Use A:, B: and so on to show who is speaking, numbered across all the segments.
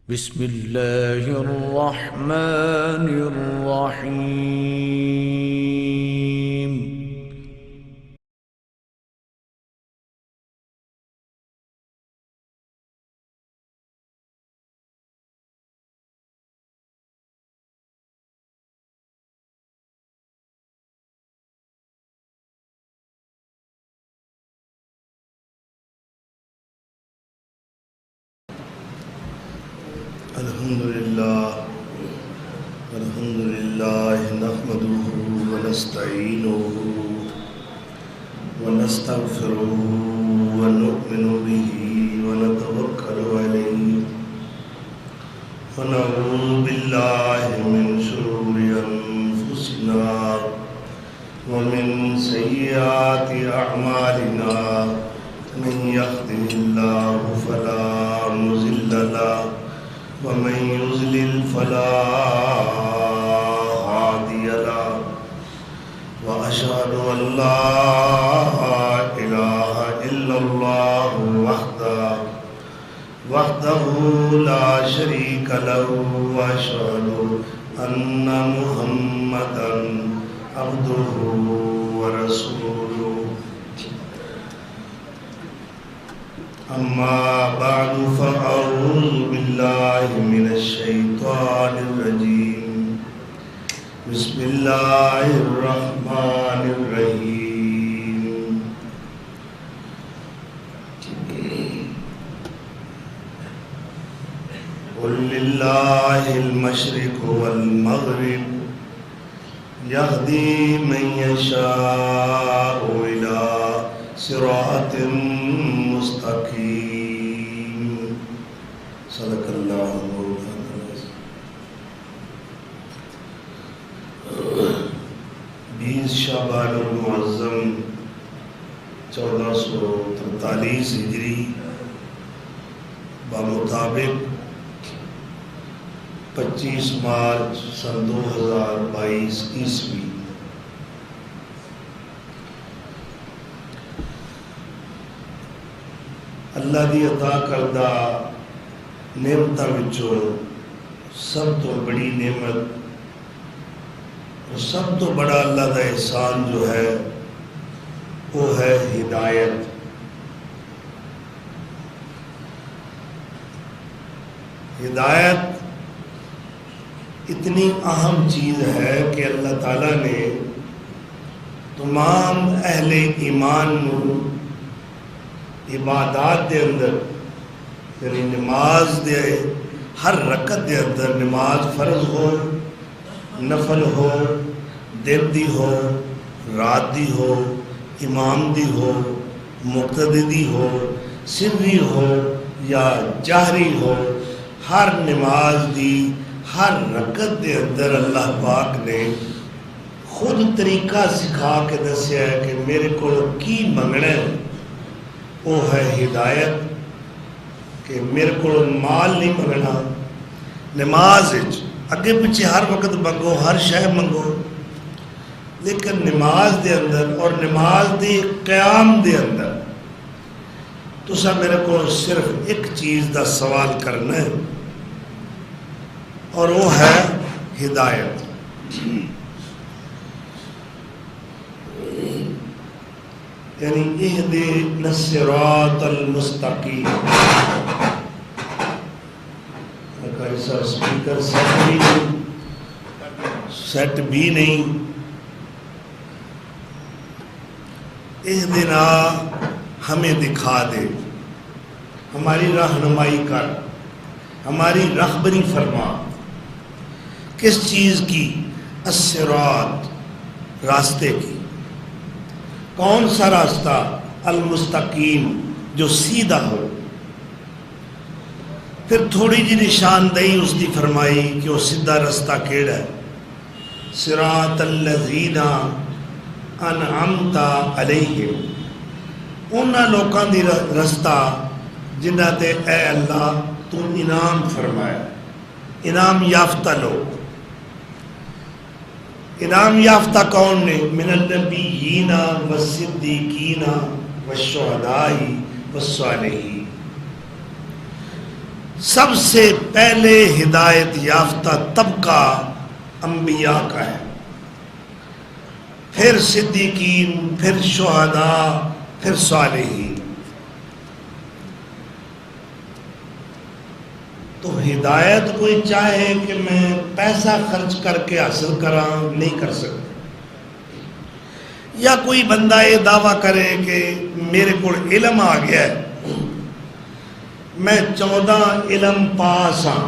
A: بسم الله الرحمن الرحيم.
B: الحمد لله نحمده ونستعينه ونستغفره ونؤمن به ونتوكل عليه ونعوذ بالله من شرور أنفسنا ومن سيئات أعمالنا من يهده الله فلا مضل له ومن يضلل فلا هادي له وأشهد أن لا إله إلا الله وحده لا شريك له وأشهد أن محمدا عبده ورسوله. أما بعد فأعوذ بالله من الشيطان الرجيم. بسم الله الرحمن الرحيم. قل لله المشرق والمغرب يهدي من يشاء إلى صراط مستقیم. صدق اللہ مولانا العظیم. 20 شعبان المعظم 1443 ہجری بمطابق 25 مارچ سن 2022 عیسوی. اللہ دی عطا کردہ نعمتاں وچوں سب تو بڑی نعمت اور سب تو بڑا اللہ دا احسان جو ہے وہ ہے ہدایت. ہدایت اتنی اہم چیز ہے کہ اللہ تعالیٰ نے تمام اہل ایمان نو عبادات دے اندر یعنی نماز دے ہر رکعت دے اندر نماز فرض ہو نفل ہو دن دی ہو رات دی ہو امام دی ہو مقتدی دی ہو سری ہو یا جہری ہو ہر نماز دی ہر رکعت دے اندر اللہ پاک نے خود طریقہ سکھا کے دسیا ہے کہ میرے کو کی منگنا ہے. وہ ہے ہدایت کہ میرے کو مال نہیں منگنا. نماز اگے پیچھے ہر وقت منگو ہر شے منگو لیکن نماز دے اندر اور نماز دے قیام دے اندر تسا میرے کو صرف ایک چیز دا سوال کرنا ہے اور وہ ہے ہدایت. یعنی اہدنا الصراط المستقیم. ایسا سپیکر سیٹ بھی نہیں. اہدنا ہمیں دکھا دے, ہماری رہنمائی کر, ہماری رہبری فرما. کس چیز کی؟ الصراط راستے کی. کون سا راستہ؟ المستقیم جو سیدھا ہو. پھر تھوڑی جی نشاندہی اس کی فرمائی کہ وہ سیدھا رستہ کیڑا ہے. صراط الذین انعمت علیہم, انہاں لوکاں دی رستہ جنہاں تے اے اللہ تو انعام فرمایا. انعام یافتہ لوگ. انعام یافتہ کون نے؟ من النبیین والصدیقین والشہداء والصالحین. سب سے پہلے ہدایت یافتہ طبقہ انبیاء کا ہے، پھر صدیقین، پھر شہداء، پھر صالحین۔ تو ہدایت کوئی چاہے کہ میں پیسہ خرچ کر کے حاصل کراں، نہیں کر سکتا۔ یا کوئی بندہ یہ دعویٰ کرے کہ میرے کو علم آ گیا ہے، میں 14 علم پاس ہاں،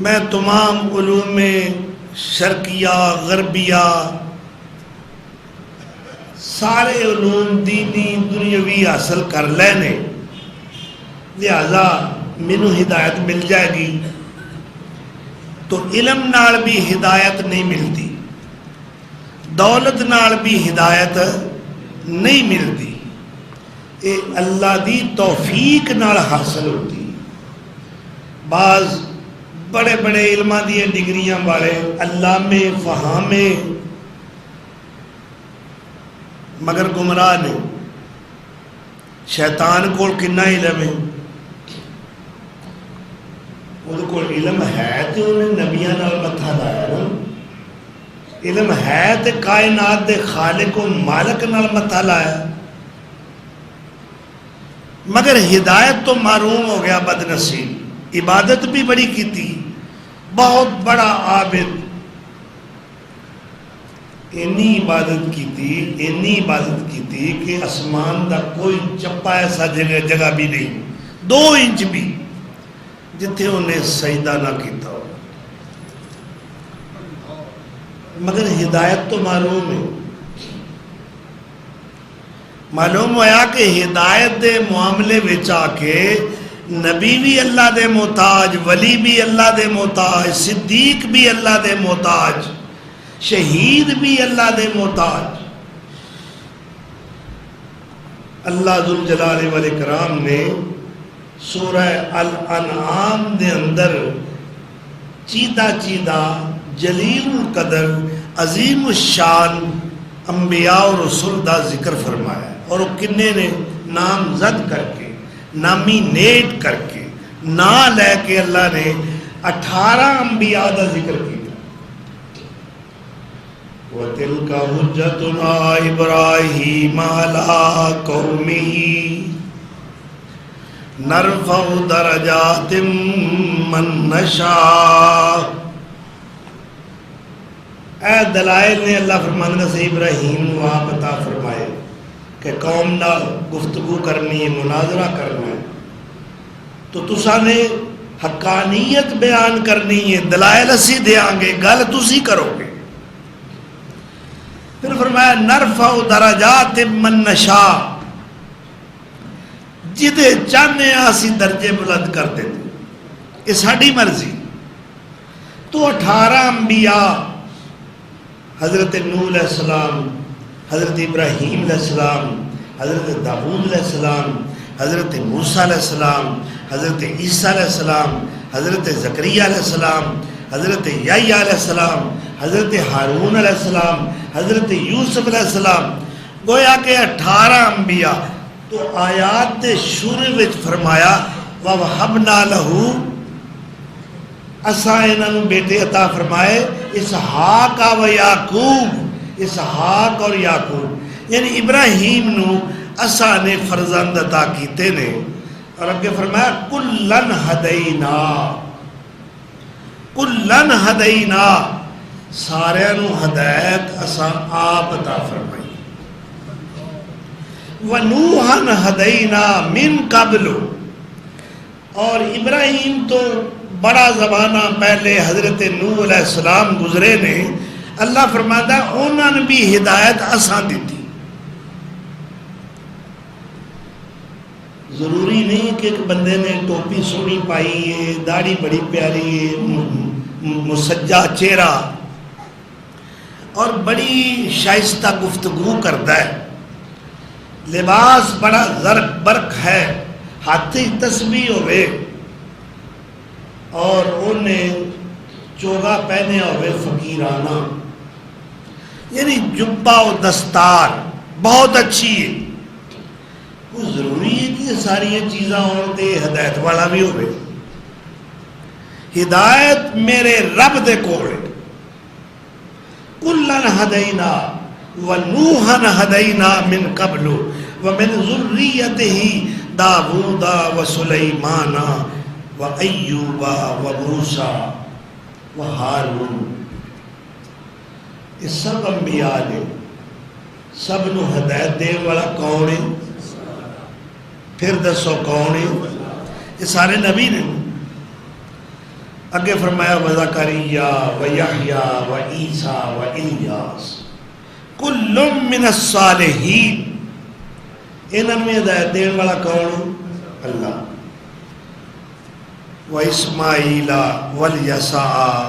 B: میں تمام علوم شرقیہ غربیہ سارے علوم دینی دنیاوی حاصل کر لینے، لہذا مینوں ہدایت مل جائے گی۔ تو علم نال بھی ہدایت نہیں ملتی، دولت نال بھی ہدایت نہیں ملتی، یہ اللہ دی توفیق نال حاصل ہوتی۔ بعض بڑے بڑے علماء دی ڈگریاں والے علامے فہامے مگر گمراہ نے۔ شیطان کو کنا علم ہے، وہ کو علم ہے تو انہیں نبیاں نال متھا لایا نا، علم ہے تو کائنات دے خالق و مالک نال متھا لایا، مگر ہدایت تو محروم ہو گیا بد نصیب۔ عبادت بھی بڑی کیتی، بہت بڑا عابد، اینی عبادت کیتی کہ آسمان دا کوئی چپا ایسا جگہ بھی نہیں، 2 انچ بھی جتھے انہیں سجدہ نہ کیتا ہو، مگر ہدایت تو معلوم ہے۔ معلوم ہوا کہ ہدایت دے معاملے وچ آ کے نبی بھی اللہ دے محتاج، ولی بھی اللہ دے محتاج، صدیق بھی اللہ دے محتاج، شہید بھی اللہ دے محتاج۔ اللہ ذوالجلال والاکرام نے سورہ الانعام دے اندر چیدہ جلیل القدر عظیم الشان انبیاء و رسول دا ذکر فرمایا، اور وہ کنے نے نامزد کر کے، نامینیٹ کر کے، نام لے کے اللہ نے 18 انبیاء دا ذکر کیا۔ وَتِلْكَ حُجَّتُنَا إِبْرَاهِيمَ عَلَىٰ قَوْمِهِ نَرْفَعُ دَرَجَاتٍ مَّن نَّشَاءُ۔ اے دلائل نے اللہ فرماندہ سے ابراہیم نو آپ عطا فرمائے کہ قوم نال گفتگو کرنی ہے، مناظرہ کرنا ہے، تو تساں نے حقانیت بیان کرنی ہے، دلائل اسی دیاں گے، گل تسی کرو گے۔ پھر فرمایا نرفع درجات من نشاء، جدے چاہنے اسی درجے بلند کر دیتے، یہ ساڑی مرضی۔ تو 18 انبیاء، حضرت نوح علیہ السلام، حضرت ابراہیم علیہ السلام، حضرت داؤد علیہ السلام، حضرت موسیٰ علیہ السلام، حضرت عیسیٰ علیہ السلام، حضرت زکریا علیہ السلام، حضرت یحییٰ علیہ السلام، حضرت ہارون علیہ السلام، حضرت یوسف علیہ السلام، گویا کہ 18 انبیاء۔ تو آیات دے شروع وچ فرمایا وَوَهَبْنَا لَهُ، اساں انہاں بیٹے عطا فرمائے، اسحاق و یعقوب، اسحاق اور یعقوب، یعنی ابراہیم نو اساں نے فرزند عطا کیتے نے۔ اور اگے فرمایا کُلًّا ہدینا، کُلًّا ہدینا، سارے نو ہدایت اساں آپ عطا فرمائی۔ وَنُوحًا ہدینا من قبل، اور ابراہیم تو بڑا زمانہ پہلے حضرت نوح علیہ السلام گزرے نے، اللہ فرماتا ہے انہوں نے بھی ہدایت اساں دیتی۔ ضروری نہیں کہ ایک بندے نے ٹوپی سونی پائی ہے، داڑھی بڑی پیاری ہے، مسجع چہرہ اور بڑی شائستہ گفتگو کرتا ہے، لباس بڑا زرق برق ہے، ہاتھی تسبیح ہوئے اور انہیں چوگا پہنے ہوئے فقیرانہ، یعنی جبہ و دستار بہت اچھی ہے۔ وہ ضروری ہے کہ یہ ساری چیزاں ہوتے ہدایت والا بھی ہوئے. ہدایت میرے رب دے کول ہے. کلن ہدینا ونوحن ہدینا من قبل ومن ذریتہ داؤد وسلیمان وایوب وموسیٰ وہارون. یہ سب انبیاء نے. سب نو ہدایت دین والا کون ہے؟ پھر دسو کون ہے؟ یہ سارے نبی نے. اگے فرمایا وزکریا ویحییٰ وعیسیٰ والیاس کل من الصالحین. انہوں میں ہدایت دین والا کون؟ اللہ. واسماعیل والیسع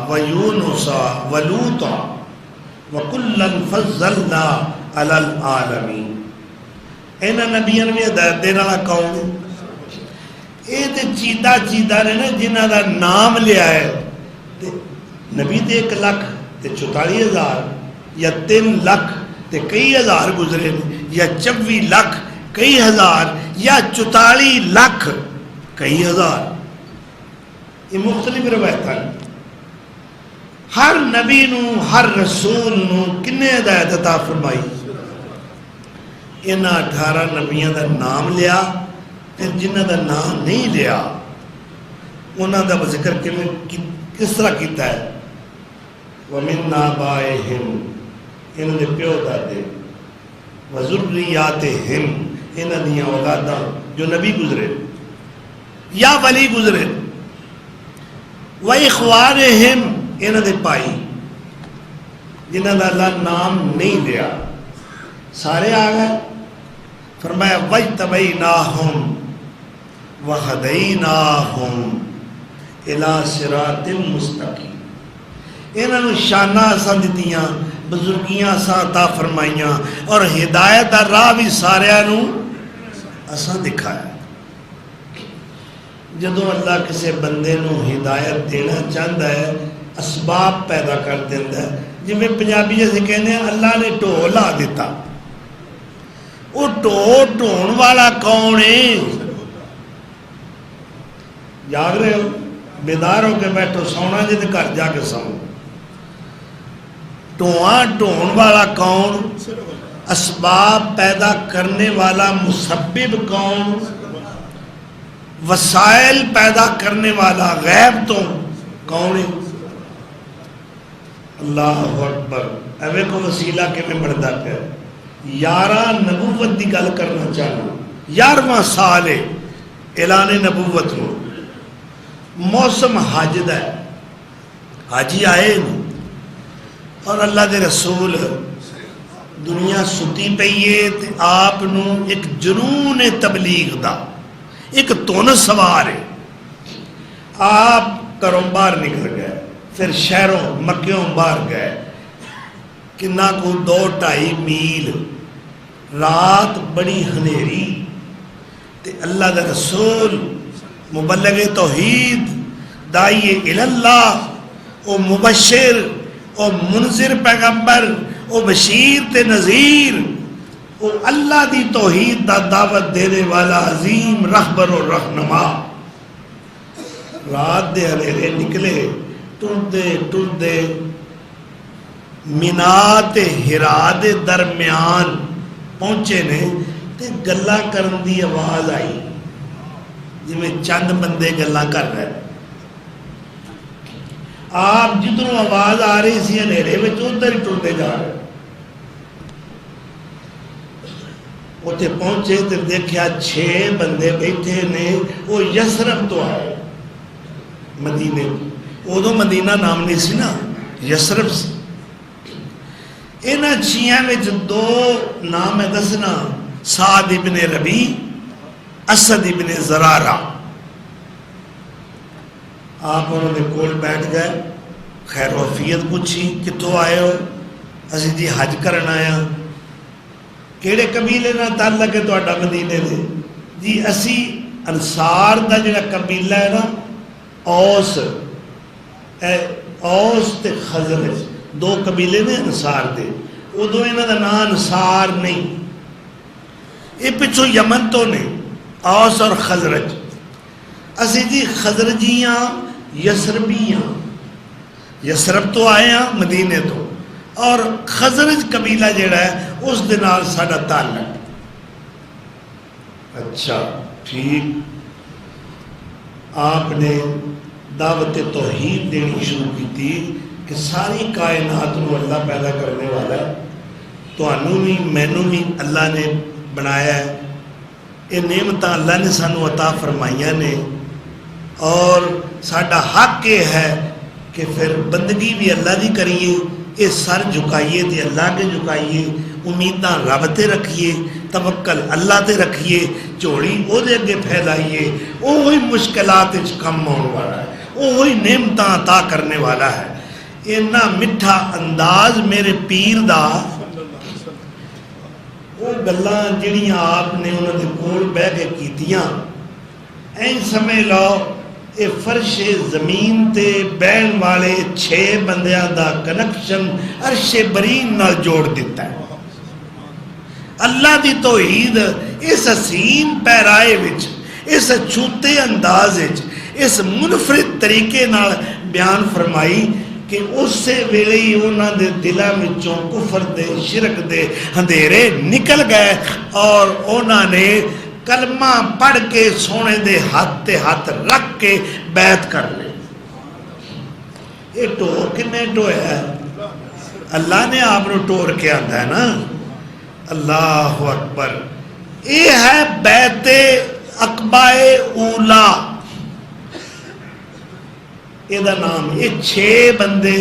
B: ویونس ولوطا وکلا فضلنا علی العالمین. انہوں نبیوں میں ہدایت دین والا کون؟ یہ تو چیدہ چیدہ نے نا جنہ دا نام لیا ہے. نبی تے 1 لاکھ تے 44,000 یا 3 لاکھ تے کئی ہزار گزرے یا 24 لاکھ کئی ہزار یا 44 لاکھ کئی ہزار. یہ مختلف روایت ہیں. ہر نبی نو ہر رسول نو کنے ہدایت عطا فرمائی؟ انہاں 18 نبیوں دا نام لیا. پھر جنہ دا نام نہیں لیا انہاں دا ذکر کس طرح کیتا ہے؟ وَمِنْ آبَائِهِمْ انہاں دے پیو دادے وَذُرِّيَّاتِهِمْ انہاں دیاں اولاداں جو نبی گزرے یا ولی گزرے وَإِخْوَانِهِمْ انہاں دے پائی جنہاں دا اللہ نام نہیں لیا. سارے آ گئے. فرمایا وَاجْتَبَيْنَاهُمْ وَهَدَيْنَاهُمْ إِلَىٰ صِرَاطٍ مُسْتَقِيمٍ. انہوں نے شانہ اساں دتیاں بزرگیاں اساں عطا فرمائیاں اور ہدایت دا راہ بھی سارے نو اساں دکھایا. جدوں اللہ کسی بندے نو ہدایت دینا چاہتا ہے اسباب پیدا کر دیتا ہے. جی میں پنجابی جیسے کہنے ہیں اللہ نے ڈھو لا دیتا. وہ ڈھون والا کون ہے؟ جاگ رہے ہو؟ بیدار ہو کے بیٹھو. سونا جی تو گھر جا کے سو. ڈھون والا کون؟ اسباب پیدا کرنے والا مسبب کون؟ وسائل پیدا کرنے والا غیب تو کون ہے؟ اللہ اکبر. ایوے کو وسیلہ کے میں بڑھتا پہ 11 نبوت دی گل کرنا چاہنا. 11واں سال ہے اعلان نبوت ہو. موسم حج دا ہے. حاجی آئے اور اللہ دے رسول دنیا ستی پئیے تے آپ نو ایک جنون تبلیغ دا ایک تون سوار ہے. آپ گھروں باہر نکل گئے. پھر شہروں مکیوں باہر گئے. کنا کو 2-2.5 میل. رات بڑی ہنیری تے اللہ دا رسول مبلغ توحید دائی الاللہ او مبشر او منذر پیغمبر او بشیر تے نذیر او اللہ دی توحید دا دعوت دینے والا عظیم رہبر و رہنما رات دے ہنیرے نکلے. ٹردے مینا تے ہرا دے درمیان پہنچے نے تے گلاں کرن دی آواز آئی جی میں چند بندے گلاں کر رہے. آپ جدھروں آواز آ رہی سی ہنیرے میں ادھر ہی ٹردے جا رہے. اتنے پہنچے تو دیکھا 6 بندے بیٹھے نے. وہ یسرب تو آئے مدینے. ادو مدینہ نام نہیں سی نا, یسرب سی. انہاں 6 میں 2 نام ہے دسنا, سعد ابن ربی, اسد ابن زرارہ. آپ انہوں نے کول بیٹھ گئے, خیر وفیت پوچھی کتوں آئے ہو؟ اسی جی حج کرنا آیا. کیڑے قبیلے نہ تعلق ہے تہاڈا مدینے دے؟ جی اسی انصار دا جڑا قبیلہ ہے نا, اوس تے خزرج 2 قبیلے نے انصار دے. ادو انہاں دا نام انصار نہیں, یہ پچھو یمن تو نے. اوس اور خزرج. اسی جی خزرجیاں یسربیاں، یسرب تو آئے ہیں مدینے تو، اور خزرج قبیلہ جڑا ہے اس دے نال ساڈا تعلق. اچھا ٹھیک. آپ نے دعوت توحید دینی شروع کی تھی کہ ساری کائنات کو اللہ پیدا کرنے والا ہے، تانوں بھی مینوں بھی اللہ نے بنایا ہے، یہ نعمتاں اللہ نے سانو عطا فرمائیاں نے، اور ساڈا حق یہ ہے کہ پھر بندگی بھی اللہ دی کریے، یہ سر جھکائیے تے اللہ کے جھکائیے، امیداں رب تے رکھیے، توکل اللہ تے رکھیے، جوڑی او دے اگے پھیلائیے. وہی مشکلات وچ کم آنے والا ہے، وہی نعمتاں عطا کرنے والا ہے. اتنا میٹھا انداز میرے پیر دا، وہ گلاں جڑیاں آپ نے انہوں دے کول بہ کے کیتیاں، این سمجھ لو یہ فرش زمین تے بہن والے 6 بندیاں دا کنیکشن عرش برین نال جوڑ دیتا ہے. اللہ دی توحید اس حسین پیرائے وچ، اس چھوتے انداز وچ، اس منفرد طریقے نال بیان فرمائی کہ اس سے ویلے ہی انہاں دے دلاں وچوں کفر دے شرک دے اندھیرے نکل گئے، اور انہاں نے کلمہ پڑھ کے سونے دے ہاتھ تے ہاتھ رکھ کے بیعت کر لے. یہ ٹور کنے ٹویا ہے؟ اللہ نے آپ نے ٹور کے آندا ہے نا. اللہ اکبر. یہ ہے بیعت عقبہ اولا، یہ دا نام. یہ 6 بندے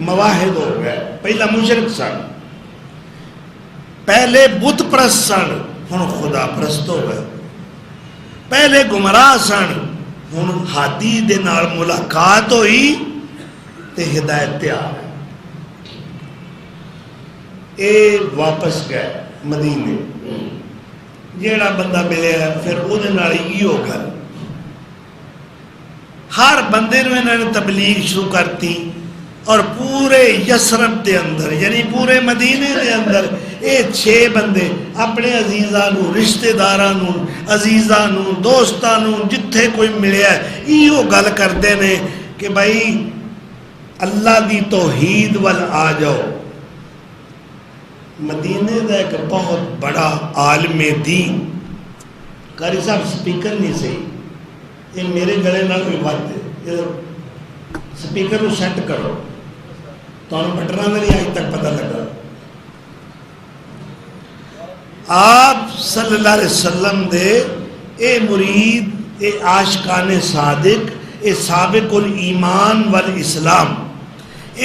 B: مواحد ہو گئے. پہلا مشرک سن، پہلے بت پرست سن، ہن خدا پرست ہو گئے. پہلے گمراہ سن، ہن ہادی دے نال ملاقات ہوئی تے ہدایت تے آ گئے. اے واپس گئے مدینے. جیڑا بندہ ملیا پھر وہ ہو گل. ہر بندے نے انہوں نے تبلیغ شروع کرتی، اور پورے یسرب دے اندر یعنی پورے مدینے دے اندر یہ 6 بندے اپنے عزیزاں نو، رشتہ داراں نو، عزیزاں نو، دوستاں نو، جتھے کوئی ملیا ہے یہ گل کرتے ہیں کہ بھائی اللہ دی توحید وال آ جاؤ. مدینے دا ایک بہت بڑا عالم دین، قاری صاحب سپیکر نہیں صحیح، یہ میرے گلے نال بھی بات ہے، سپیکر کو سیٹ کرو، تو بٹنا کا نہیں آج تک پتہ لگا. آپ صلی اللہ علیہ وسلم دے اے مرید، اے عاشقان صادق، اے سابق الایمان والاسلام،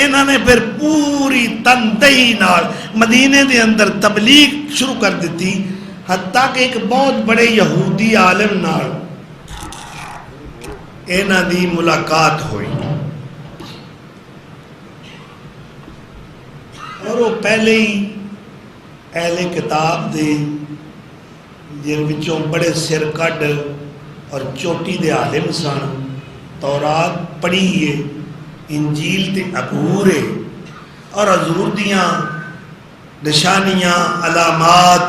B: انہوں نے پھر پوری تندہی نال مدینے دے اندر تبلیغ شروع کر دیتی، حتیٰ کہ ایک بہت بڑے یہودی عالم نال انہاں دی ملاقات ہوئی. اور وہ پہلے ہی اہل کتاب دے جن وچوں بڑے سر کڈ اور چوٹی دے عالم سن، تورات پڑھی ہے، انجیل تے عبور ہے، اور حضور دیاں نشانیاں، علامات،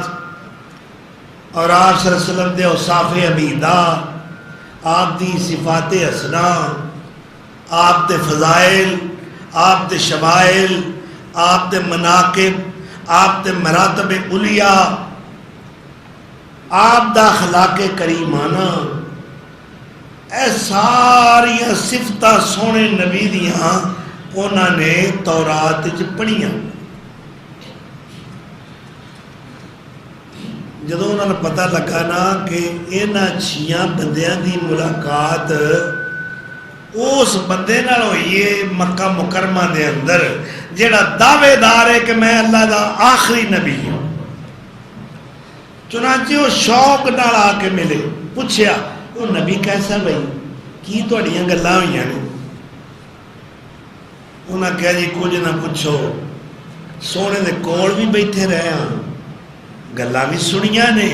B: اور آپ صلی اللہ علیہ وسلم دے اوصاف حمیدہ، آپ دی صفات حسنہ، آپ دے فضائل، آپ دے شمائل، آپ دے مناقب، آپ دے مراتب علیہ، آپ دا اخلاق کریمانہ، اے ساری صفتاں سونے نبی دیاں انہوں نے تورات وچ پڑھیاں. جدوں انہوں نے پتہ لگا نا کہ انہاں 6 بندیاں دی ملاقات اس بندے نال ہوئی ہے مکہ مکرمہ دے اندر جڑا دعوے دار ہے کہ میں اللہ دا آخری نبی ہوں. چنانچہ وہ شوق نال آ کے ملے، پوچھیا وہ نبی کیسا بھائی، کی تہاڈیاں گلاں ہوئیاں نے؟ انہاں کہا جی کچھ نہ پوچھو، سونے دے کول بھی بیٹھے رہے ہاں، گلاں بھی سنیاں نے،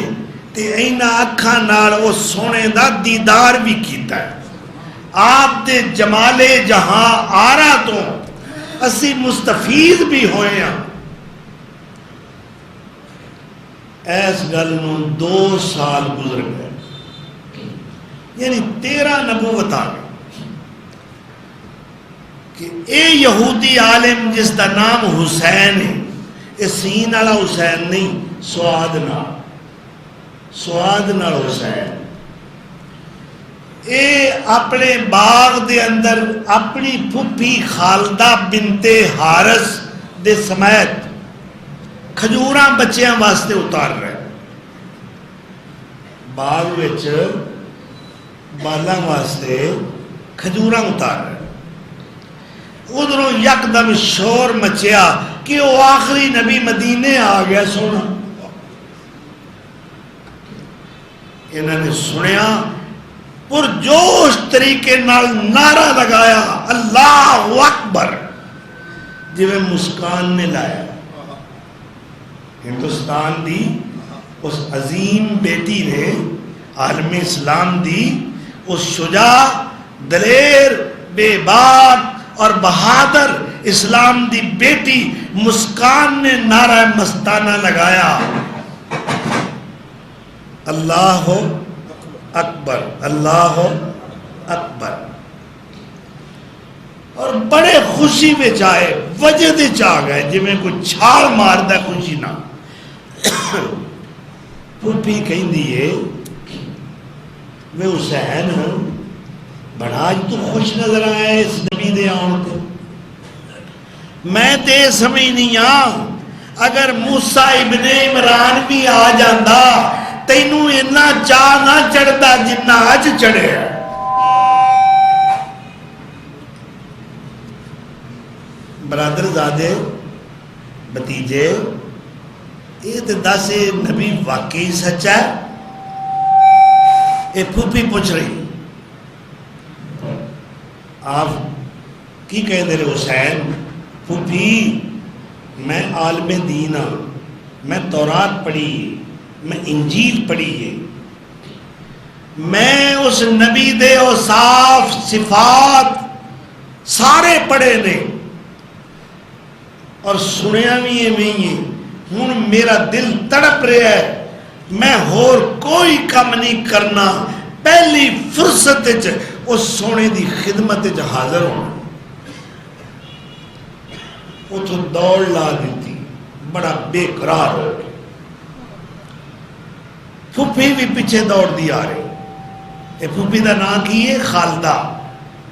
B: تے ایناں اکھاں نال وہ سونے دا دیدار بھی کیتا ہے. آپ دے جمال جہاں آرا تو اسی مستفید بھی ہوئے ہیں. ایس گل نوں 2 سال گزر گئے. یعنی 13 نبوت آ گئی کہ اے یہودی عالم جس کا نام حسین ہے، یہ سین والا حسین نہیں، سواد نال حسین، اے اپنے باغ دے اندر اپنی پھپھی خالدہ بنت حارث دے سمیت کھجوراں بچیاں واسطے اتار رہے، باغ وچ بالاں واسطے کھجوراں اتار رہے، ادھروں یکدم شور مچیا کہ وہ آخری نبی مدینے آ گیا سونا۔ انہوں نے سنیا پرجوش طریقے نال نعرہ لگایا اللہ اکبر، جی میں مسکان نے لایا۔ ہندوستان دی اس عظیم بیٹی نے، عالم اسلام دی اس شجاع دلیر بے باک اور بہادر اسلام دی بیٹی مسکان نے نعرہ مستانہ لگایا اللہ اکبر، اللہ اکبر، اور بڑے خوشی میں آئے، وجہ دے چاہ گئے جی میں کوئی چھال مار دا خوشی نہ۔ پھوپھی کہیں دیئے میں حسین بڑا آج تو خوش نظر آئے اس نبی دے آن کو، میں تے سمجھ نہیں اگر موسیٰ ابن عمران بھی آ جاندہ تینوں اتنا چاہ نہ چڑھتا جتنا اج چڑھے۔ برادر زادے بتیجے، یہ تو دس نبی واقعی سچا ہے؟ یہ پھوپھی پوچھ رہی، آپ کی کہہ دے رہے حسین؟ پھوپھی میں عالم دین ہاں، میں تورات پڑھی ہے، میں انجیل پڑھی ہے، میں اس نبی دے اوصاف صفات سارے پڑھے نے اور سنیا بھی ہے میں یہ ہوں میرا دل تڑپ رہا ہے، میں اور کوئی کم نہیں کرنا، پہلی فرصت اس سونے دی خدمت حاضر ہونا۔ وہ تو دوڑ لا دیتی، بڑا بے قرار ہو گیا، پھوپھی بھی پیچھے دوڑ دی آ رہی۔ یہ پھوپھی دا نام کی ہے خالدہ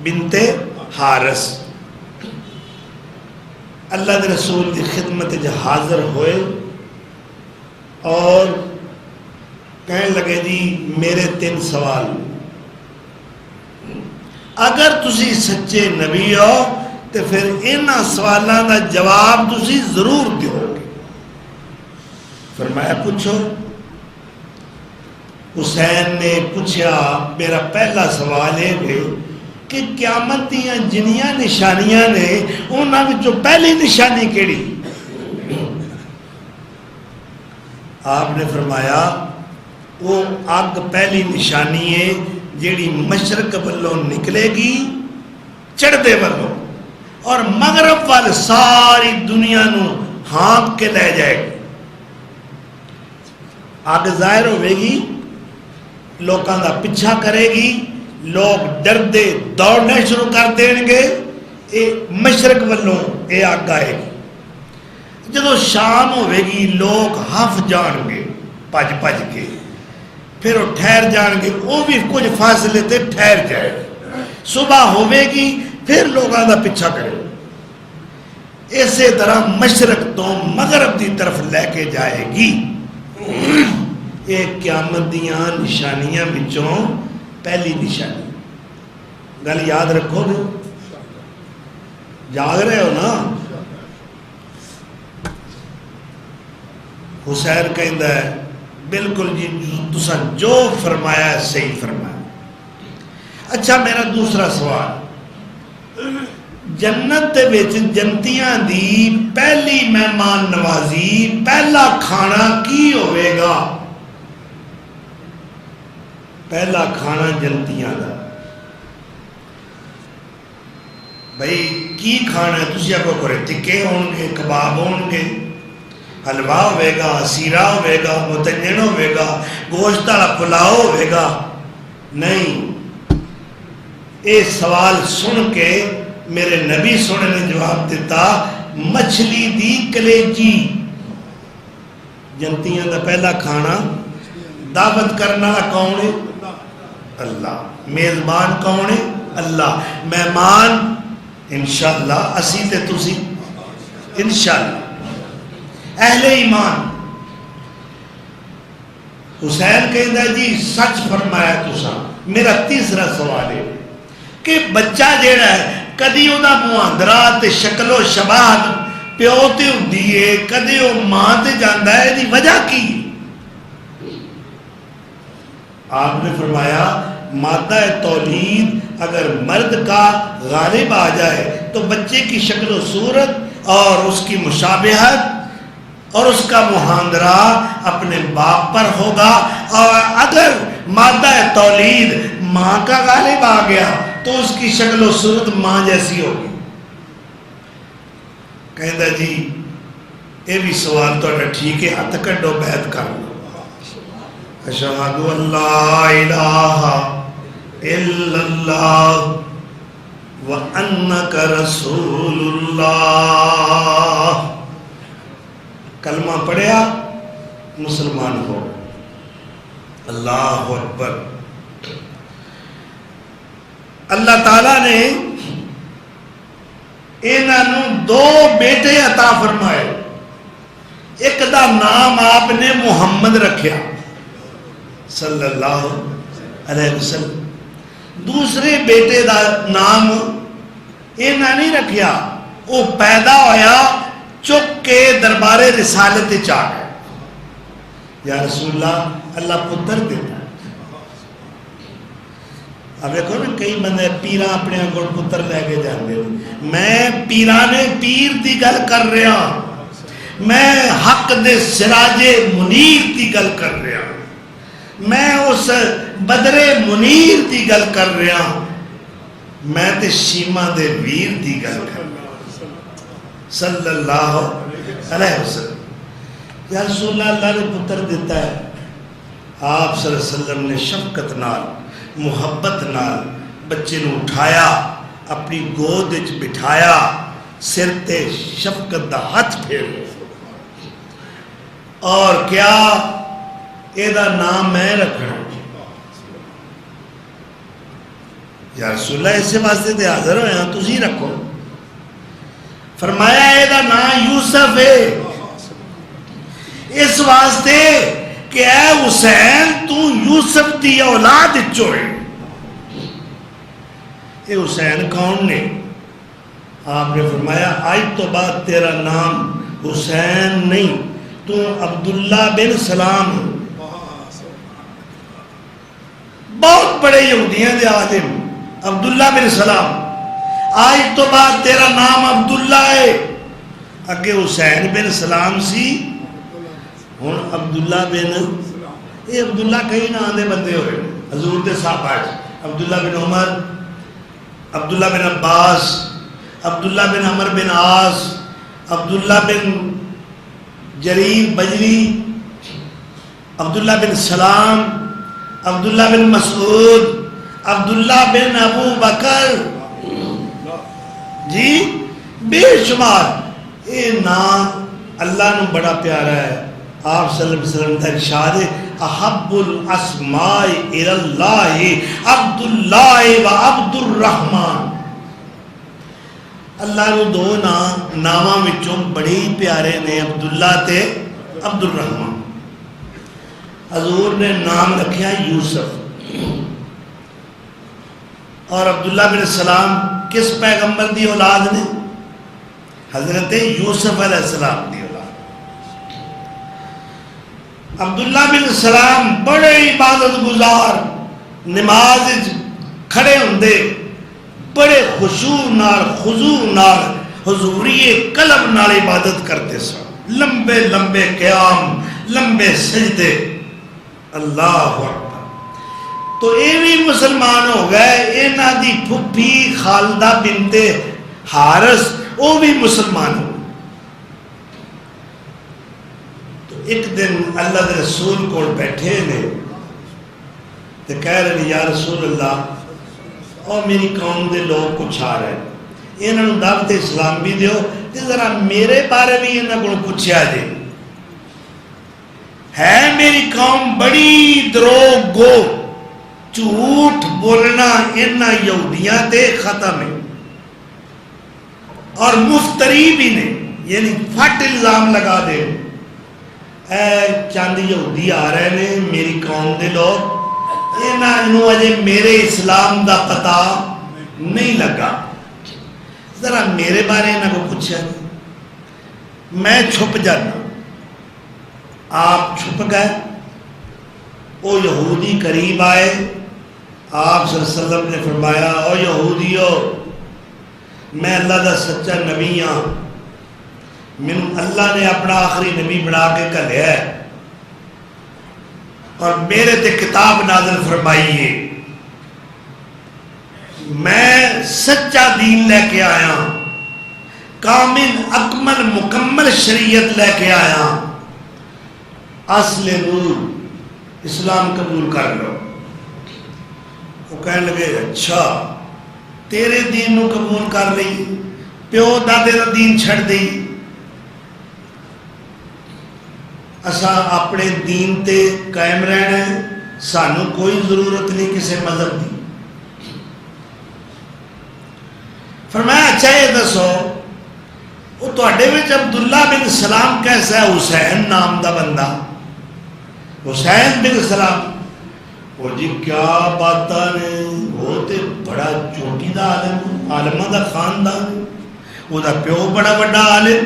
B: بنت حارث۔ اللہ دے رسول دی خدمت حاضر ہوئے اور کہنے لگے جی میرے 3 سوال، اگر تسی سچے نبی ہو تو پھر انہاں سوالاں دا جواب تسی ضرور دیو گے۔ فرمایا پوچھو۔ حسین نے پوچھا میرا پہلا سوال ہے کہ قیامت دیاں جنیاں نشانیاں نے انہاں وچوں پہلی نشانی کیڑی؟ آپ نے فرمایا وہ اگ پہلی نشانی ہے جیڑی مشرق والوں نکلے گی چڑھدے والوں اور مغرب وال ساری دنیا نو ہانپ کے لے جائے گی۔ اگ ظاہر ہوئے گی، لوکاں دا پیچھا کرے گی، لوگ ڈردے دوڑنے شروع کر دیں گے، اے مشرق والوں اے اگ آئے گی۔ جدو شام ہوئے گی لوگ ہف جان گے پج پج کے، پھر وہ ٹھہر جان گے، وہ بھی کچھ فاصلے تے ٹھہر جائے گا۔ صبح ہوئے گی پھر لوگاں دا پیچھا کرے گا، اسی طرح مشرق تو مغرب دی طرف لے کے جائے گی۔ یہ قیامت دیاں نشانیاں بچوں پہلی نشانی۔ گل یاد رکھو گے؟ جاگ رہے ہو نا؟ حسین کہندا ہے بالکل جی تساں جو فرمایا ہے صحیح فرمایا۔ اچھا میرا دوسرا سوال، جنت دے وچ جنتیاں دی پہلی مہمان نوازی پہلا کھانا کی ہوئے گا؟ پہلا کھانا جنتیاں دا بھئی کی کھانا ہے؟ تسی آپ کو کرے ٹکے ہون گے، کباب ہون گے، حلوہ ہوئے گا، سیرہ ہوئے گا، متنجن ہوئے گا، گوشت والا پلاؤ ہوئے گا؟ نہیں، یہ سوال سن کے میرے نبی سونے نے جواب دیتا مچھلی دی کلیجی جنتیاں دا پہلا کھانا دعوت کرنا کون ہے اللہ میزبان کون ہے اللہ مہمان انشاءاللہ اسی تے تسی انشاءاللہ اہل ایمان حسین کہتا ہے جی سچ فرمایا تسا میرا تیسرا سوال ہے کہ بچہ جیڑا ہے کدی وہ مہاندرا تے شکل و شباہت پیو تے ہوندی ہے کدی وہ ماں تے جاندا ہے دی وجہ کی آپ نے فرمایا مادہ تولید اگر مرد کا غالب آ جائے تو بچے کی شکل و صورت اور اس کی مشابہت اور اس کا مہاندرا اپنے باپ پر ہوگا اور اگر مادہ تولید ماں کا غالب آ گیا تو اس کی شکل و صورت ماں جیسی ہوگی کہندہ جی یہ بھی سوال تو ٹھیک ہے ہاتھ کڈو بیعت کر لو اشہد ان لا الہ الا اللہ وانک رسول اللہ کلمہ پڑھیا مسلمان ہو اللہ اکبر اللہ تعالیٰ نے انہوں دو بیٹے عطا فرمائے ایک دا نام آپ نے محمد رکھیا صلی اللہ علیہ وسلم دوسرے بیٹے دا نام انہوں نہیں رکھیا وہ پیدا ہویا چک کے دربار رسالت چاہ گئے یا رسول اللہ اللہ پتر دیتا ہے اب دیکھو نا کئی بندے پیران اپنے گڑ پتر لے کے جاندے میں پیرانے پیر دی گل کر رہا میں حق دے سراج منیر دی گل کر رہا میں اس بدر منیر دی گل کر رہا میں تے شیمہ دے ویر دی گل کر رہا صلی اللہ علیہ وسلم یا رسول اللہ نے پتر دیتا ہے آپ صلی اللہ علیہ وسلم نے شفقت نال محبت نال بچے نو اٹھایا اپنی گود وچ بٹھایا سر تے شفقت دا ہاتھ پھیر اور کیا اے دا نام میں رکھنا یا رسول اللہ اسے واسطے تے حاضر ہوئے ہیں تسی رکھو فرمایا اے دا نام یوسف ہے اس واسطے کہ اے حسین تو یوسف دی اولاد چوئے اے حسین کون نے آپ نے فرمایا آج تو بعد تیرا نام حسین نہیں تو عبداللہ بن سلام بہت بڑے یہودیاں دے عالم عبداللہ بن سلام آج تو بعد تیرا نام عبداللہ ہے اگے حسین بن سلام سی ہون عبداللہ بن یہ عبداللہ کئی نام دے بندے ہوئے حضور دے صحابہ عبداللہ بن عمر عبداللہ بن عباس عبداللہ بن عمر بن عاص عبداللہ بن جریر بجری عبداللہ بن سلام عبداللہ بن مسعود عبداللہ بن ابو بکر جی بے شمار یہ نام اللہ نے بڑا پیارا ہے آپ صلی اللہ علیہ وسلم کا ارشاد ہے احب الاسماء الی اللہ عبداللہ و عبد الرحمن اللہ نے دو ناماں وچوں بڑے ہی پیارے نے عبداللہ تے عبد الرحمن حضور نے نام رکھیا یوسف اور عبداللہ بن سلام کس پیغمبر دی اولاد نے حضرت یوسف علیہ السلام دی اولاد عبداللہ بن سلام بڑے عبادت گزار نماز کھڑے ہوندے بڑے خشوع نال خضوع نال حضوری قلب نال عبادت کرتے سن لمبے لمبے قیام لمبے سجدے اللہ اکبر تو یہ بھی مسلمان ہو گئے اینا دی پھپھی خالدہ بنت حارث وہ بھی مسلمان ہو تو ایک دن اللہ دے رسول کو بیٹھے نے تو کہہ رہے یا رسول اللہ اور میری قوم دے لوگ کچھ آ رہے ہیں، انہوں نے دعوت اسلام بھی دیو تے ذرا میرے بارے بھی انہوں کو پوچھا جے، ہے میری قوم بڑی دروغ گو، جھوٹ بولنا انہاں یہودیاں تے ختم ہے، اور مفتری بھی نے، یعنی پھٹ الزام لگا دے، اے چاند یہودی آ رہے ہیں میری قوم دے لوگ، انہوں اجے میرے اسلام دا پتہ نہیں لگا، ذرا میرے بارے انہوں کو پوچھا، میں چھپ جانا، آپ چھپ گئے، وہ یہودی قریب آئے، آپ صلی اللہ علیہ وسلم نے فرمایا او یہودیو میں اللہ دا سچا نبی ہاں، من اللہ نے اپنا آخری نبی بنا کے کھلیا ہے اور میرے تے کتاب نازل فرمائی ہے، میں سچا دین لے کے آیا، کامل اکمل مکمل شریعت لے کے آیا، اصل نور اسلام قبول کر لو۔ وہ کہنے لگے اچھا تیرے دین نو قبول کر لئی، پیو دادے دا دین چھڑ دئی، اسا اپنے دین تے قائم رہنا ہے، سانو کوئی ضرورت نہیں کسی مذہب دی۔ فرمایا اچھا یہ دسو وہ تواڈے وچ عبداللہ بن سلام کیسا ہے؟ حسین نام دا بندہ، حسین بن سلام، وہ جی کیا باتاں نے، وہ تے بڑا چوٹی دا عالم، عالمہ دا خاندان، وہ دا پیو بڑا بڑا عالم،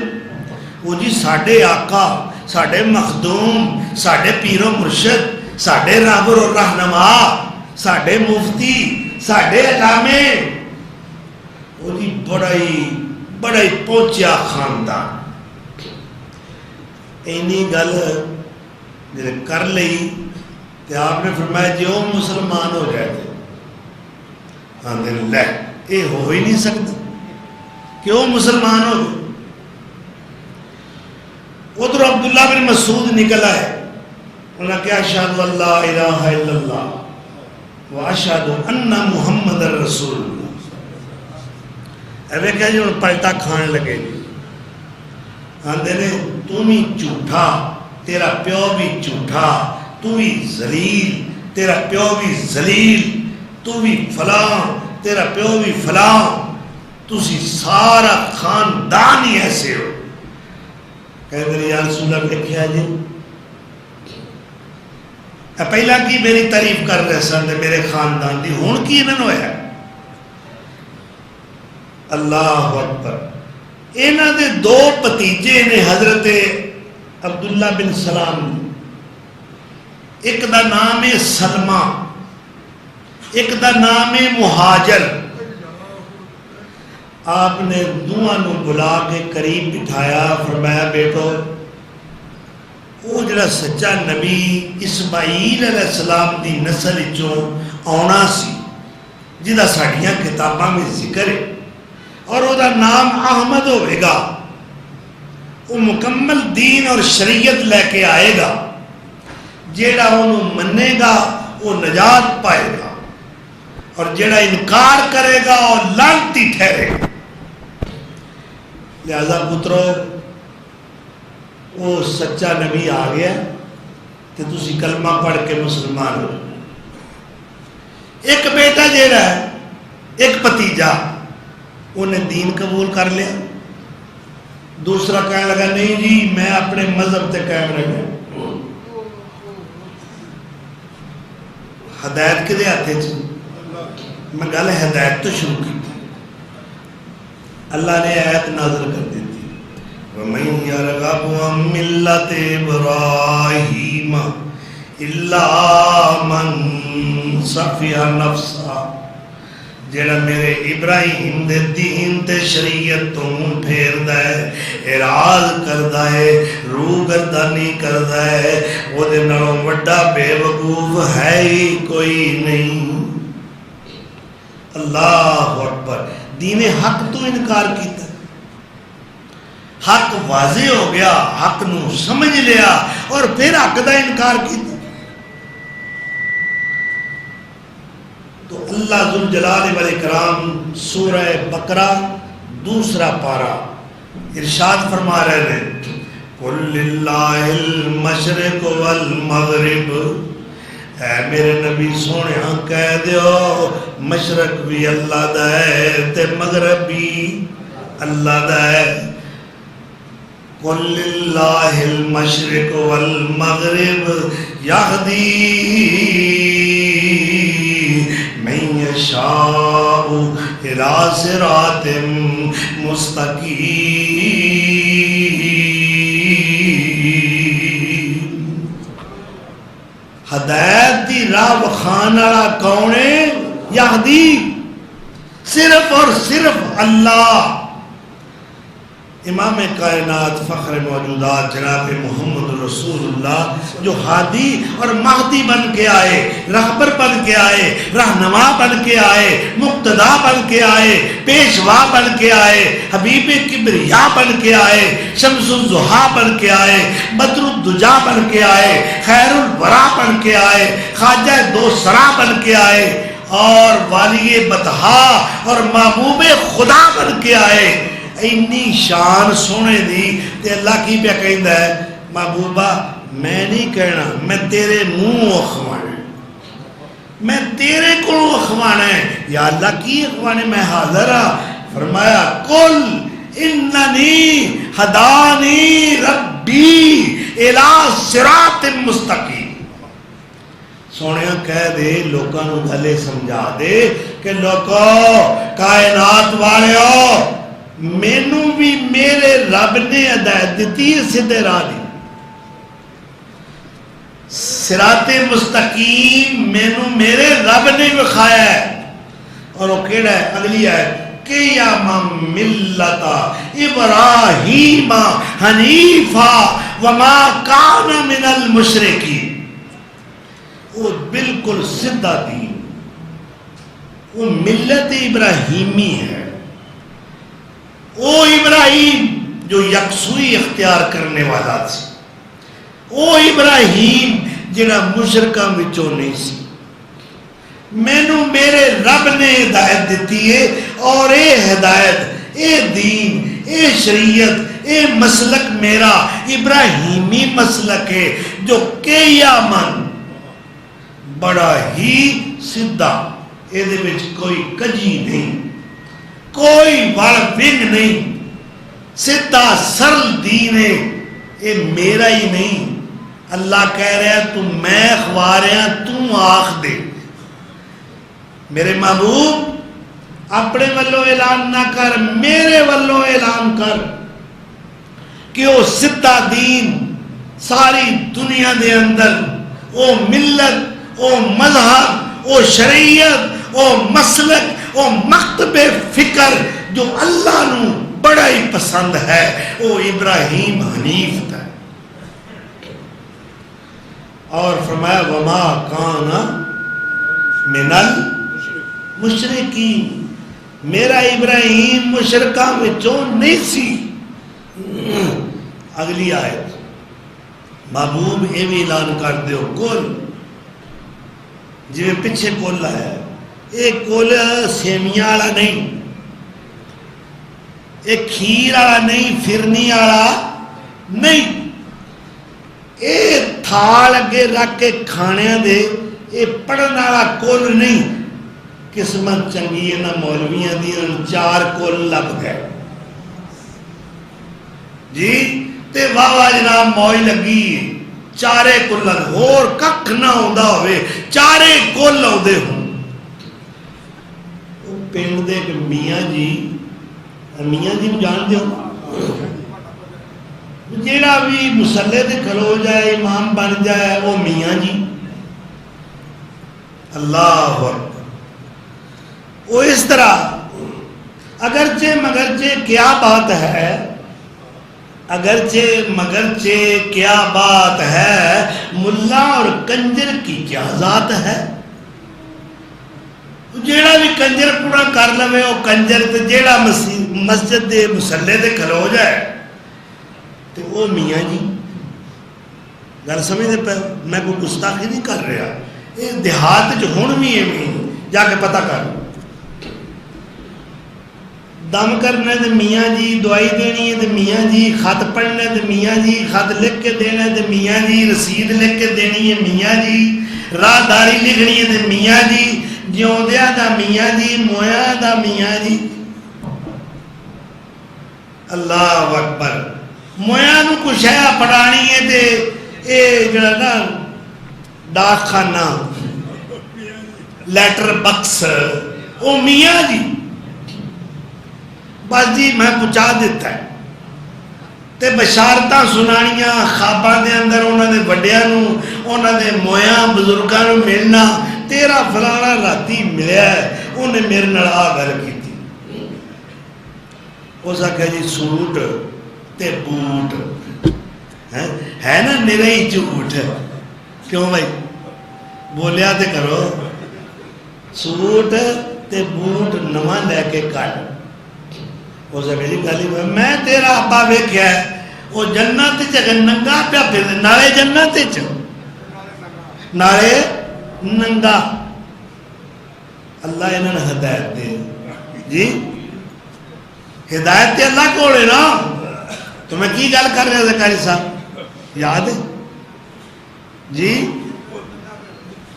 B: وہ جی ساڈے آقا، ساڈے مخدوم، ساڈے پیر و مرشد، ساڈے رہبر و رہنما، ساڈے مفتی، ساڈے علامے، وہ جی بڑا ہی پہنچیا خاندان۔ اینی گل جب کر لئی تو آپ نے فرمایا جی وہ مسلمان ہو جائے تھے، ہاں دل لے یہ ہو ہی نہیں سکتا کہ وہ مسلمان ہو گئے۔ ادھر عبداللہ بن مسعود نکل آئے، انہوں نے کہا اشہد ان لا الہ الا اللہ و اشہد ان محمد رسول اللہ۔ ایوے کہا جی انہوں پلٹا کھانے لگے، ہاں دے تو بھی جھوٹا، تیرا پیو بھی جھوٹا، تو بھی ذلیل، تیرا پیو بھی ذلیل، تو بھی فلاں، تیرا پیو بھی فلاں، تسی سارا خاندان ہی ایسے ہو۔ کہتے ہیں یا رسول اللہ دیکھیا جی پہلا کی میری تعریف کر رہے سن میرے خاندان دی، ہون کی انہوں نے ہے؟ اللہ اکبر۔ انہوں نے دو پتیجے نے حضرت عبداللہ بن سلام، ایک دا نام ہے سلمہ، ایک دا نام ہے مہاجر۔ آپ نے دونوں بلا کے قریب بٹھایا، فرمایا بیٹو وہ جڑا سچا نبی اسماعیل علیہ السلام دی نسل چوں آنا سی، جدا ساڑیاں کتاباں میں ذکر ہے، اور وہ دا نام احمد ہوئے گا، وہ مکمل دین اور شریعت لے کے آئے گا، جیڑا انہوں منے گا وہ نجات پائے گا، اور جیڑا انکار کرے گا وہ لعنتی ٹھہرے گا۔ لہذا پترو وہ سچا نبی آ گیا تو تسی کلمہ پڑھ کے مسلمان ہو۔ ایک بیٹا جیڑا ہے، ایک بھتیجا، انہیں دین قبول کر لیا، دوسرا کہنے لگا نہیں جی میں اپنے مذہب تے قائم رہنا۔ ہدایت کے دے آتے چھے، میں گل ہدایت تو شروع کی تھی، اللہ نے آیت نازل کر دی تھی وَمَن يَرْغَبُ عَن مِّلَّةِ إِبْرَاهِيمَ إِلَّا مَن سَفِهَ نَفْسَهُ، جیڑا میرے ابراہیم دے دین تے شریعت تو منہ پھیردا ہے، اعراض کردا ہے، روح گردانی کردا ہے، وہ دے نالوں وڈا بے وقوف ہے ہی کوئی نہیں۔ اللہ اکبر۔ دین حق تو انکار کیتا، حق واضح ہو گیا، حق نو سمجھ لیا اور پھر حق دا انکار کیتا۔ تو اللہ ذوالجلال والاکرام سورہ بقرہ دوسرا پارہ ارشاد فرما رہے ہیں قل للہ المشرق والمغرب، اے میرے نبی سونے کہہ دیو مشرق بھی اللہ دا ہے تے مغرب بھی اللہ دا ہے۔ قل للہ المشرق والمغرب یہدی من یشاء الی صراط مستقیم۔ ہدایت دی راہ وکھان والا کون ہے؟ یہدی، صرف اور صرف اللہ۔ امام کائنات فخر موجودات جناب محمد رسول اللہ جو ہادی اور مہدی بن کے آئے، رہبر بن کے آئے، رہنما بن کے آئے، مقتدا بن کے آئے، پیشوا بن کے آئے، حبیب کبریا بن کے آئے، شمس الضحیٰ بن کے آئے، بدر الدجا بن کے آئے، خیر الورا بن کے آئے، خواجہ دوسرا بن کے آئے، اور والی بطحا اور محبوب خدا بن کے آئے۔ اتنی شان سونے دی تے اللہ کی پہ کہندا ہے محبوبہ میں نہیں کہنا، میں تیرے منہ اخوانا ہے، میں تیرے کو اخوانا ہے۔ یا اللہ کی اخوانے میں حاضر ہاں۔ فرمایا قل اننی ہدانی ربی الی صراط مستقیم۔ سونیا کہہ دے لوکاں نو گلے سمجھا دے کہ لوکو کائنات والےو مینو بھی میرے رب نے ہدایت دیتی ہے سیدھے راہ دی، صراط مستقیم مینو میرے رب نے وکھایا ہے۔ اور وہ کیڑا ہے؟ اگلی ہے قیام ملت ابراہیم حنیفا وما کان من المشرکین۔ وہ بالکل سیدھا دین، وہ ملت ابراہیمی ہے، او ابراہیم جو یکسوئی اختیار کرنے والا سی، او ابراہیم جنہا مشرکاں وچوں نہیں سی۔ مینو میرے رب نے ہدایت دیتی ہے، اور اے ہدایت، اے دین، اے شریعت، اے مسلک میرا ابراہیمی مسلک ہے جو قیامن بڑا ہی سدھا، اے دے وچ کوئی کجی نہیں، کوئی وڑ ونگ نہیں، سدھا سرل دین ہے۔ اے میرا ہی نہیں، اللہ کہہ رہا ہے تو میں خوا رہا تو آخ دے۔ میرے محبوب اپنے والوں اعلان نہ کر، میرے والوں اعلان کر کہ وہ سدھا دین ساری دنیا دے اندر، وہ ملت، وہ مذہب، وہ شریعت، وہ مسلک، وہ مکتب فکر جو اللہ نو بڑا ہی پسند ہے، وہ ابراہیم حنیف تھا۔ اور فرمایا وما کان من المشرکین، میرا ابراہیم مشرکاں وچوں نہیں سی۔ اگلی آیت محبوب یہ بھی اعلان کر دیو کل، جی پیچھے کل ہے، ایک کل سیمیاں والا نہیں، ایک کھیر والا نہیں، فرنی والا نہیں، ایک تھال اگے رکھ کے کھانے دے، یہ پڑھن والا کل نہیں۔ قسمت چنگی ہے نا مولویاں دی، چار کل لگ گئے جی، تے واہ جناب موج لگی، چارے کل لگ، اور ککھ نہ ہوندا ہوئے، چارے کل ہوندے ہوں۔ پنڈ دے کہ میاں جی جان دے ہو، جیڑا بھی مسلے دے کھلو جائے امام بن جائے وہ میاں جی، اللہ اکبر۔ وہ اس طرح اگرچہ مگرچہ کیا بات ہے، اگرچہ مگرچہ کیا بات ہے، ملا اور کنجر کی کیا ذات ہے۔ جیڑا بھی کنجر پورا کر لوے وہ کنجر، تے جیڑا مسجد دے مسلے دے کھلو جائے تو وہ میاں جی۔ گل سمجھتے پہ میں کوئی گستاخی نہیں کر رہا، یہ دیہات جو ہن بھی ہے جا کے پتہ کر. دم کرنا ہے تو میاں جی دوائی دینی ہے تو میاں جی خط پڑھنا ہے تو میاں جی خط لکھ کے دینا ہے تو میاں جی رسید لکھ کے دینی ہے میاں جی راہداری لکھنی ہے تو میاں جی جیوندیا دا میاں جی مویا دا میاں جی. اللہ اکبر. مویا نو کچھ ہے پڑھانی ہے تے اے جڑا نا ڈاک خانہ لیٹر بکس او میاں جی بس جی میں پہنچا دیتا ہے تے بشارتاں سنانیاں خواباں دے اندر انہاں دے وڈیاں نو انہاں دے مویاں بزرگاں نو ملنا. تیرا فلانا راتی ملیا ہے انہیں میرے نال آ گل کیتی. اس آکھیا جی سوٹ تے بوٹ ہے نا میرے ہی جھوٹ. کیوں بھائی بولیا تے کرو. سوٹ تے بوٹ نواں لے کے کٹ. اس آکھیا جی گل ہی میں تیرا ابا ویکھیا ہے وہ جنت چ ننگا پیا پھر نالے جنت چ نالے ننگا. اللہ انہوں نے ہدایت دے جی. ہدایت تے اللہ کو ہے نا. تو میں کی گل کر رہا زکاری صاحب یاد ہے جی.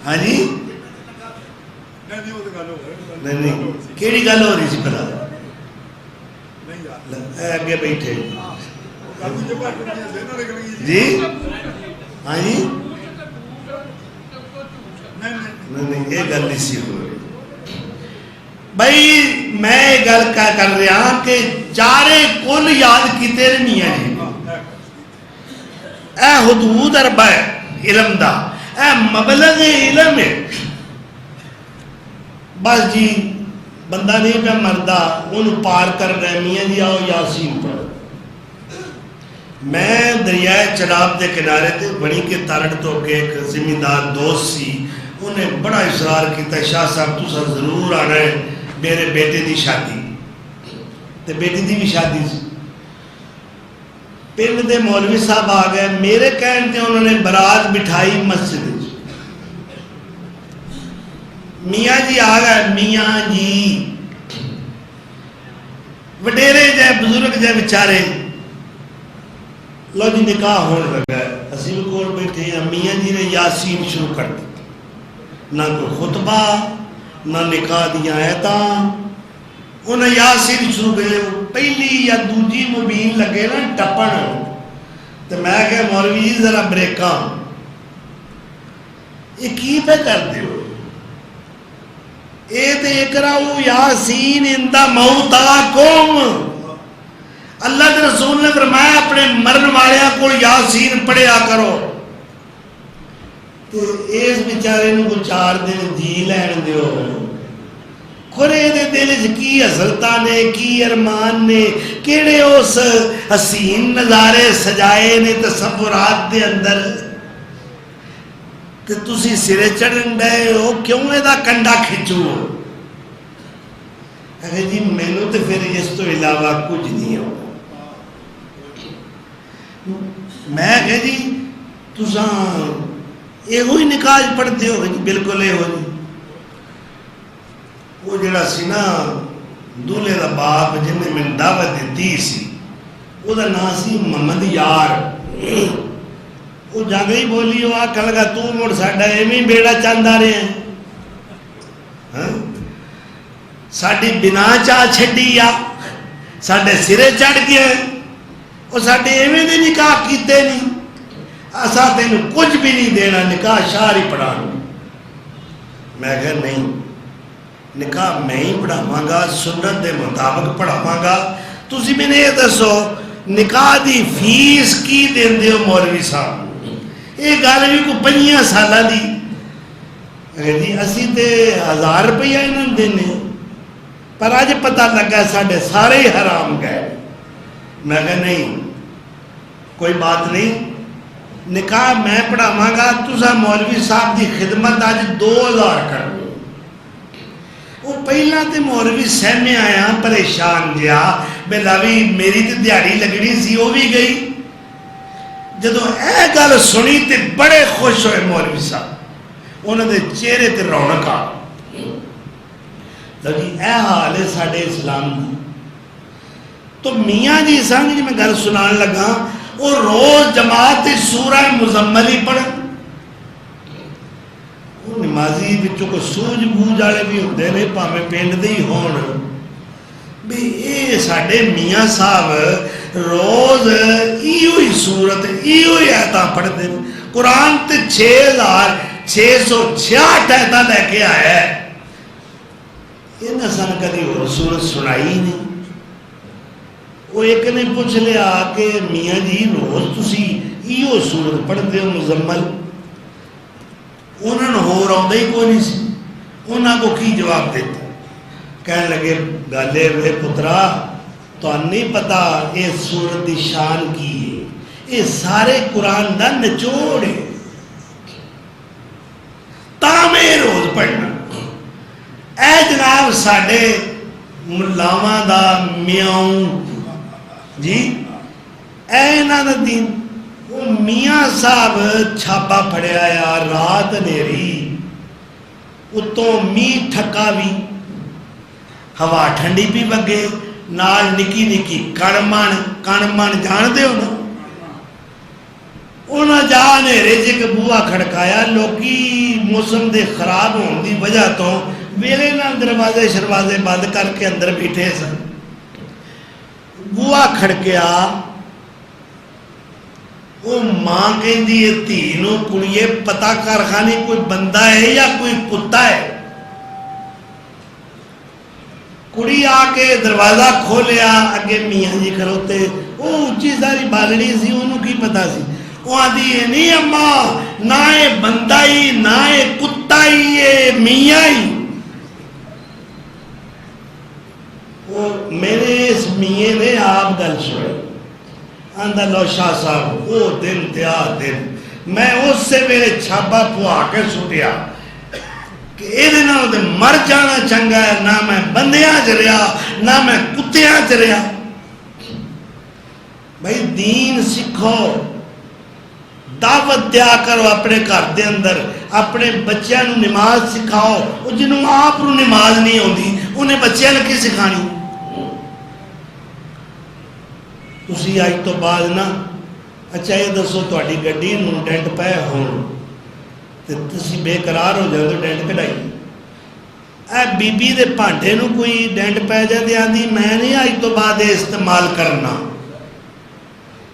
B: ہاں جی نہیں کیڑی گل ہو رہی سی پہلا اگے بیٹھے جی. ہاں جی نہیں یہ گل نہیں سی ہو رہی بھائی. میں گل کر رہا کہ چارے کل یاد کیتے میاں جی. اے حدود اربع علم دا اے مبلغ علم ہے. بس جی بندہ نہیں پہ مردہ انہوں پار کر رہے میاں جی آؤ یاسین پڑھ. میں دریائے چناب دے کنارے تے بڑی کے تارڑ تو کہ ایک زمیندار دوست سی. انہیں بڑا اصرار کیتا شاہ صاحب تو سا ضرور آنا ہے میرے بیٹے دی شادی. تے بیٹی دی بھی شادی سی. پنڈ دے مولوی صاحب آ گئے میرے کہن تے انہوں نے برات بٹھائی مسجد. میاں جی آ گئے. میاں جی وڈیرے جائے بزرگ جائے بچارے. لو جی نکاح ہونے لگا ہے. اسی بھی کول بیٹھے ہیں. میاں جی نے یاسین شروع کر دی. نہ کوئی خطبہ نہ نکاح دیا آیتاں. انہیں یاسین شروع کرے. پہلی یا دوجی مبین لگے نا ٹپن. تو میں کہ مولوی جی ذرا بریکاں یہ کی پہ کر دیو. اے تے اقرأوا یاسین عند موتاکم. اللہ کے رسول نے فرمایا اپنے مرن والیاں کو یاسین پڑھیا کرو. تو اس بیچارے کو 4 دن جی لین دیو. کھرے دے دل کی حسرتاں نے کی ارمان نے کیڑے اس حسین نظارے سجائے نے تصورات دے اندر. کہ تسی سرے چڑھن ڈے ہو کیوں ایدہ کنڈا کھچو. اگر جی میں نے تو پھر اس تو علاوہ کچھ نہیں ہو. میں کہ جی تساں یہ ہوئی نکاح پڑھتے ہو جی. بالکل یہ ہو جی. وہ جڑا سی نا دولے دا باپ جن نے میں دعوت دیتی سی وہ دا نام سی محمد یار. وہ جاگ ہی بولی وہ آکھا لگا تو مڑ ساڑھا ایمی بیڑا چاندہ رہے ہیں. ساڑھی بنا چاہ چھڑی یا ساڑھے سرے چڑھ گئے. وہ ساڑھے ایمی دے نکاح کیتے نہیں. اسا تینوں کچھ بھی نہیں دینا نکاح شاہ ہی پڑھانا. میں کہا نہیں نکاح میں ہی پڑھاواں گا سنت دے مطابق پڑھاواں گا. تسی میں نے یہ دسو نکاح دی فیس کی دین دیو مولوی صاحب. یہ گل بھی کو 5 سالہ دی. جی اسی تے 1000 روپیہ انہوں دینے پر آج پتہ لگا ساڑھے سارے حرام گئے. میں کہا نہیں کوئی بات نہیں نکاح میں پڑھاواں گا. تسا مولوی صاحب دی خدمت آج 2000 کر دو. وہ پہلا تے مولوی سہمے آیا پریشان گیا بے لاوی میری تے دیاری لگنی سی وہ بھی گئی. جدو اے گل سنی تے بڑے خوش ہوئے مولوی صاحب. انہوں نے چہرے تے رونق آ. تو جی اے حال ہے ساڈے اسلام دی. تو میاں جی سنگ جی میں گل سنان لگا وہ روز جماعت سورہ مزمل ہی پڑھن. وہ نمازی بچوں کو سوجھ بوجھ والے بھی ہوندے نے بھاویں پنڈ دے ہی ہون بھی اے ساڈے میاں صاحب روز ایو ہی سورت ایو ہی آیتاں پڑھتے ہیں. قرآن تے 6666 آیتاں لے کے آیا ہے. انہاں سن کدی اور سورت سنائی نہیں. وہ ایک نے پوچھ لیا کہ میاں جی روز تسی ایو سورت پڑھتے ہو مزمل. انہوں نے ہور آਉਂدا ہی کوئی نہیں سی. انہاں کو کی جواب دیتا؟ کہنے لگے گالے وے پترا تو نہیں پتا اس سورت دی شان کی ہے. یہ سارے قرآن دا نچوڑ ہے. تامے روز پڑھنا. اے جناب ساڈے ملاواں دا میاؤں جی اے انہاں دا دین. وہ میاں صاحب چھاپا پھڑیا یا رات نیری اتوں میہ ٹھکا بھی ہوا ٹھنڈی بھی وگے نال نکی نکی کڑمن جان دے ہو نا. انہاں جا نیرے جے کہ بوا کھڑکایا. لوکی موسم دے خراب ہون دی وجہ تو ویلے نہ دروازے شروازے بند کر کے اندر بیٹھے سن. بوا کھڑکیا. وہ ماں کہندی ہے دھی نو کڑیے پتہ کر خانی کوئی بندہ ہے یا کوئی کتا ہے. کڑی آ کے دروازہ کھولیا. اگے میاں جی کھلوتے. وہ اچھی ساری بالڑی سی انہوں کی پتا سی. وہ آدھی ہے نہیں اماں نہ اے بندہ ہی نہ اے کتا ہی اے میاں ہی. وہ میرے اس میاں نے آپ گل سنی. آندا لو شاہ صاحب وہ دن تیا دن میں اس سے میرے چھاپا پوا کے سٹیا کہ یہ مر جانا چنگا ہے. نہ میں بندیاں چ رہا نہ میں کتیاں چ رہا. بھائی دین سکھو. دعوت دیا کرو اپنے گھر دے اندر. اپنے بچیاں نو نماز سکھاؤ. وہ جنہوں آپ نو نماز نہیں آتی انہیں بچیاں نے کی سکھانی. تسی آج تو بعد نا اچھا یہ دسو تہاڈی گڈی نو ڈینٹ پے ہون تے تسی بے قرار ہو جاؤ تو ڈینٹ کਢائی. اے بی بی دے بھانڈے نو کوئی ڈینٹ پے جائے تے آندی میں نہیں آج تو بعد استعمال کرنا,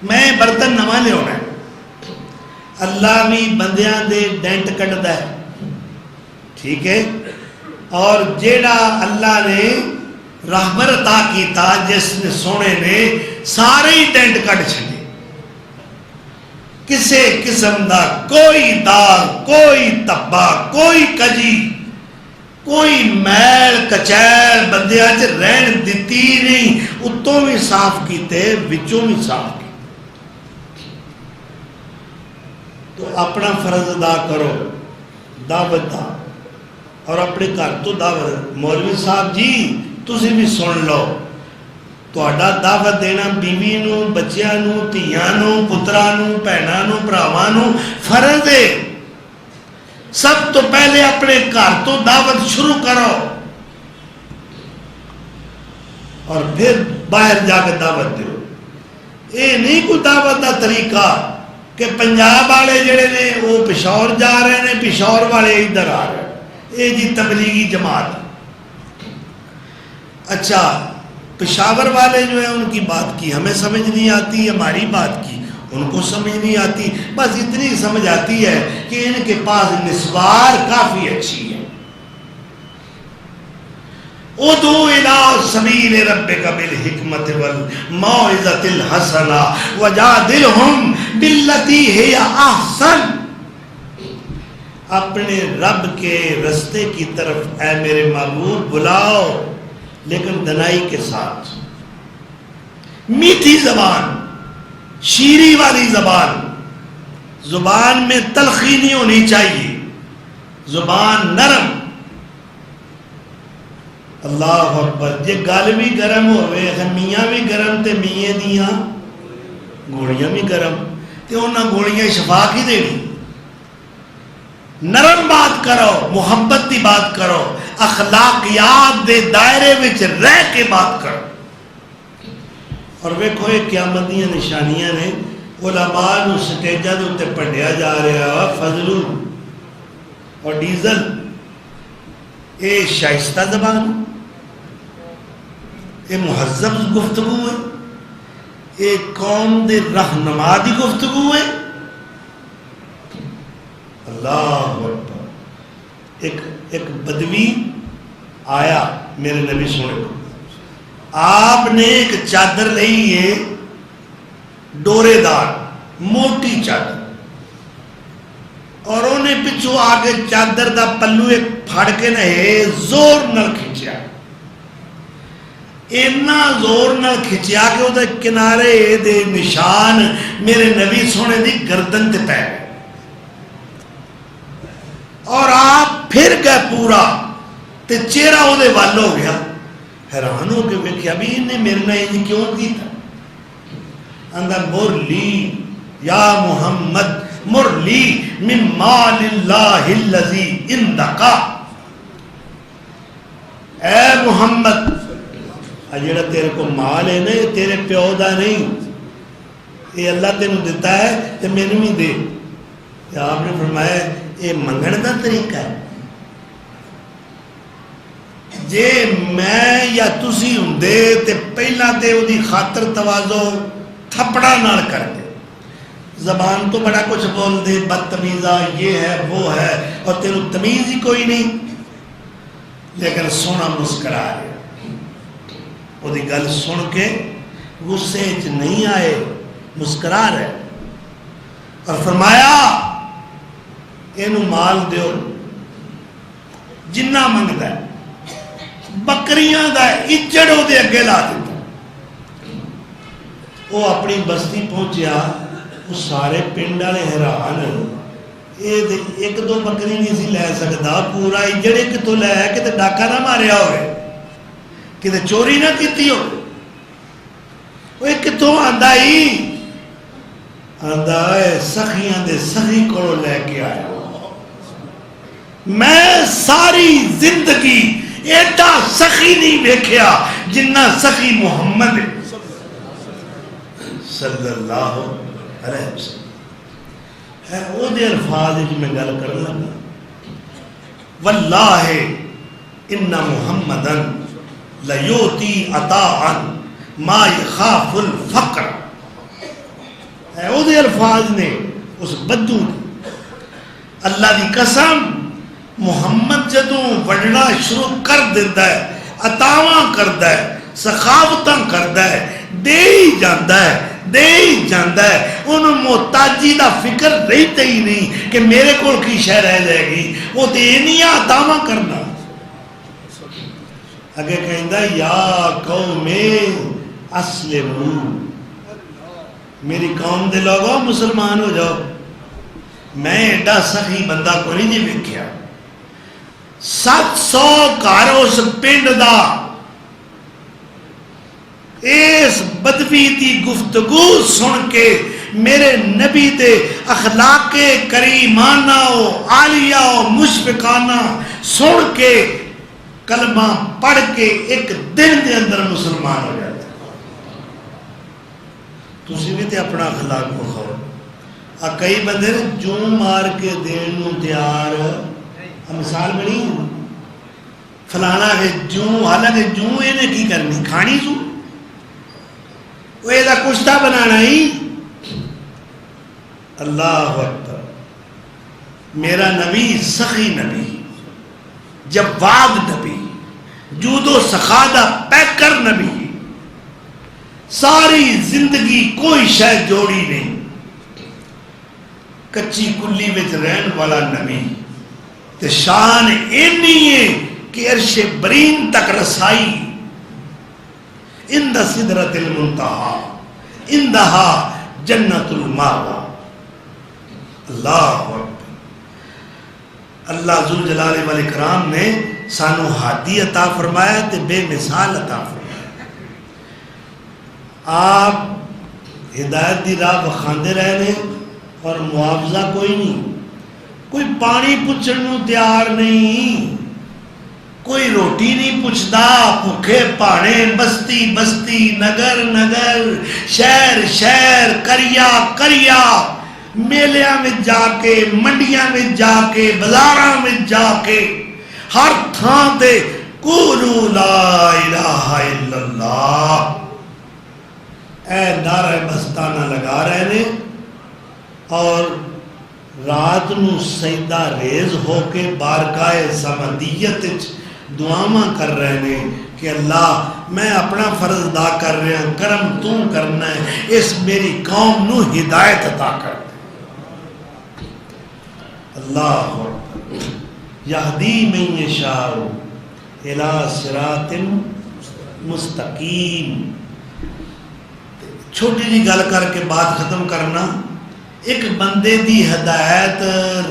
B: میں برتن نواں لیاونا ہے. اللہ بھی بندیاں دے ڈینٹ کਢدا ہے ٹھیک ہے. اور جیڑا اللہ نے رحمت عطا کیتا جس نے سونے نے سارے ہی ڈینٹ کਢ چھڈے. کسے قسم دا کوئی داغ کوئی تبا کوئی کجی کوئی میل کچیل بندیاں چ رہن دتی نہیں. اتوں بھی صاف کیتے وچوں بھی صاف کیتے. تو اپنا فرض ادا کرو دعوت دا اور اپنے گھر تو دعوت. مولوی صاحب جی تسی بھی سن لو تہاڈا دعوت دینا بیوی نو بچیاں نو دھیاں نو پتراں نو بھیناں نو بھراواں نو فرض ہے. سب تو پہلے اپنے گھر تو دعوت شروع کرو اور پھر باہر جا کے دعوت دیو. یہ نہیں کوئی دعوت کا طریقہ کہ پنجاب والے جڑے نے وہ پشاور جا رہے ہیں پشاور والے ادھر آ رہے ہیں. یہ جی تبلیغی جماعت. اچھا پشاور والے جو ہیں ان کی بات کی ہمیں سمجھ نہیں آتی, ہماری بات کی ان کو سمجھ نہیں آتی. بس اتنی سمجھ آتی ہے کہ ان کے پاس نسوار کافی اچھی ہے. ادعو الی سبیل ربک بالحکمت والموعظۃ الحسنہ وجادلہم باللتی ہی احسن. اپنے رب کے رستے کی طرف اے میرے محبوب بلاؤ لیکن دنائی کے ساتھ. میٹھی زبان شیریں والی زبان. زبان میں تلخی نہیں ہونی چاہیے. زبان نرم. اللہ اکبر. جے گل بھی گرم ہوئے میاں بھی گرم تے میاں دیاں گوڑیاں بھی گرم تے انہاں گوڑیاں شفا کی دینی. نرم بات کرو محبت کی بات کرو. اخلاقیات دے دائرے وچ رہ کے بات کر. اور ویکھو یہ قیامت دیاں نشانیاں نے. علماء نو سٹیجاں دے اوتے پڑھیا جا رہا فضلو اور ڈیزل. اے شائستہ زبان، اے مہذب گفتگو ہے، اے قوم دے رہنما دی گفتگو ہے. اللہ اکبر. ایک بدوی آیا میرے نبی سونے کو. آپ نے ایک چادر لئی ہے ڈورے دار موٹی چادر، اور انہیں پچھو آگے چادر دا پلو ایک پھاڑ کے نہ زور نال کھچیا. اینا زور نال کھچیا کہ وہ دے کنارے دے نشان میرے نبی سونے دی گردن تے پے گئے. اور آپ پھر گئے پورا تے چہرہ وہ دے وال ہو گیا. حیران ہو کے ویکھیا بھی انہیں میرے نال انج کیوں کیتا. اندر مر لی یا محمد مر لی من مال اللہ الذی عندک. اے محمد جڑا تیرے کو مال ہے نا یہ تیرے پیو دا نہیں، یہ اللہ تینوں دیتا ہے تے مینوں بھی دے. آپ نے فرمایا یہ منگن دا طریقہ ہے. جے میں یا تسی ہوندے تے پہلا تے وہ دی خاطر تواضع تھپڑا نال کر دے. زبان تو بڑا کچھ بول دے، بدتمیزہ یہ ہے وہ ہے، اور تینوں تمیز ہی کوئی نہیں، لیکن سونا مسکرا رہے. وہ دی گل سن کے غصے چ نہیں آئے، مسکرا رہے. اور فرمایا اینو مال دیو جنہ منگتا ہے. بکریاں دا اجڑ وہ دے اگے لا دیتا. وہ اپنی بستی پہنچیا، وہ سارے پنڈ والے حیران. یہ ایک دو بکری نہیں سی لے سکتا، پورا اجڑ کتوں لے کہ ڈاکہ نہ ماریا ہوئے، کہ چوری نہ کیتی ہو. وہ کتوں آندا ہی آندا سخیاں دے سخی کو لے کے آیا. میں ساری زندگی ایڈا سخی نہیں ویکھیا جنہ سخی محمد صلی اللہ علیہ وسلم ہے. وہ دے الفاظ میں گل کرنے لگا. واللہ ان محمدن لیوتی عطاء ما یخاف الفقر. وہ دے الفاظ نے اس بدو نے. اللہ دی قسم محمد جدوں وڈنا شروع کر دیتا ہے، عطاواں کرتا ہے، سخاوتاں کرتا ہے، دے ہی جاندا ہے، دے ہی جاندا ہے. انہوں محتاجی دا فکر رہتا ہی نہیں کہ میرے کول کی شے رہ جائے گی. وہ دینیا عطاواں کرنا. اگے کہندا یا قوم اسلموا، میری قوم دے لوگوں مسلمان ہو جاؤ. میں ایڈا سخی بندہ کو نہیں ویکھیا. 700 گھر اس پنڈ دا اس بدوی دی گفتگو سن کے میرے نبی دے اخلاق کریمانہ و عالیہ و مشفقانہ سن کے کلمہ پڑھ کے ایک دن دے اندر مسلمان ہو جاتا. تسی بھی تے اپنا اخلاق کو کھاؤ. کئی بندے جو مار کے دین نو تیار، مثال بنی فلانا ہے جو، حالانکہ جو یہ کی کرنی کھانی سو، وہ یہ کشتہ بنانا ہی. اللہ اکبر. میرا نبی سخی نبی، جواد نبی، جود و سخا دا پیکر نبی، ساری زندگی کوئی شے جوڑی نہیں، کچی کلی وچ رہن والا نبی. تے شان اینی ہے کہ عرش برین تک رسائی. اند سدرۃ المنتہی اندہا جنت الماوا. اللہ اکبر. اللہ ذوالجلال والاکرام نے سانو ہادی عطا فرمایا تے بے مثال عطا فرمایا. آپ ہدایت دی راہ بخاندے رہے اور معاوضہ کوئی نہیں. کوئی پانی پوچھنے تیار نہیں، کوئی روٹی نہیں پوچھدا، بھوکے پہاڑے بستی بستی نگر نگر شہر شہر کریا کریا میلیاں میں جا کے منڈیاں میں جا کے بازاراں میں جا کے ہر تھان تے قولوا لا الہ الا اللہ اے نعرہ مستانہ لگا رہے نے، اور رات نو سجدہ ریز ہو کے بارگاہ سمدیت دعاواں کر رہے نے کہ اللہ میں اپنا فرض ادا کر رہے ہیں، کرم تو کرنا ہے، اس میری قوم نو ہدایت عطا کر دے۔ اللہ یہدی من یشاء الی صراط مستقیم۔ چھوٹی جی گل کر کے بات ختم کرنا، ایک بندے دی ہدایت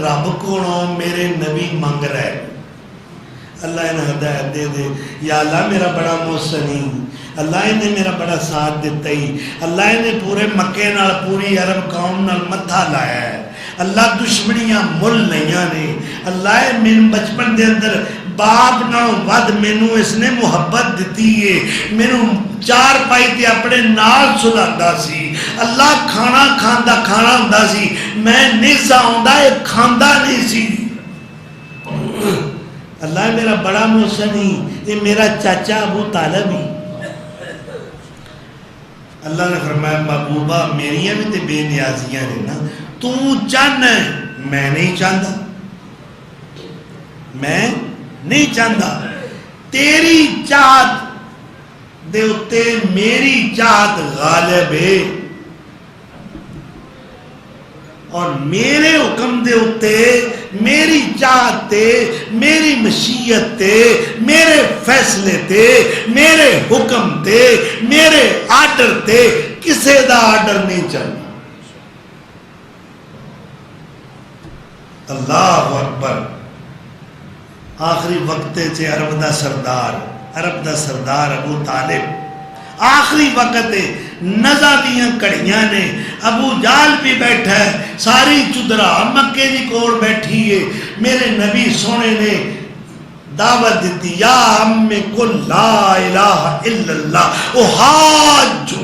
B: رب کو میرے نبی منگ رہے، اللہ انہیں ہدایت دے دے، یا اللہ میرا بڑا محسنی، اللہ انہیں میرا بڑا ساتھ دیتا ہی، اللہ انہیں پورے مکے نال پوری عرب قوم نال متھا لایا ہے، اللہ دشمنیاں مل نہیں نے، اللہ من بچپن دے اندر باپ نال ود مینوں اس نے محبت دیتی ہے، مینوں چار پائی تے اپنے نال سلاتا سی، اللہ کھانا کھانا ہوندا سی، میں نیزا ہوندا اے کھاندا نہیں سی، اللہ میرا بڑا محسن ہی، یہ میرا چاچا ابو طالب ہی۔ اللہ نے فرمایا محبوبہ میریاں بھی تے بے نیازیاں نے نا، تو چاہنا ہے، میں نہیں چاہتا، میں نہیں چاہتا، تیری چاہت دے اتے میری چاہت غالب ہے، اور میرے حکم دے اتے میری چاہت تے میری مشیت تے میرے فیصلے تے میرے حکم تے میرے آرڈر تے کسے دا آرڈر نہیں چلنا۔ اللہ اکبر۔ آخری وقت چے عرب دا سردار ابو طالب آخری وقت نزا دیاں کڑیاں نے، ابو جال بھی بیٹھا ہے، ساری چدرا مکے دی کول بیٹھی ہے، میرے نبی سونے نے دعوت دیتی، یا ام قل لا الہ الا اللہ احاجو،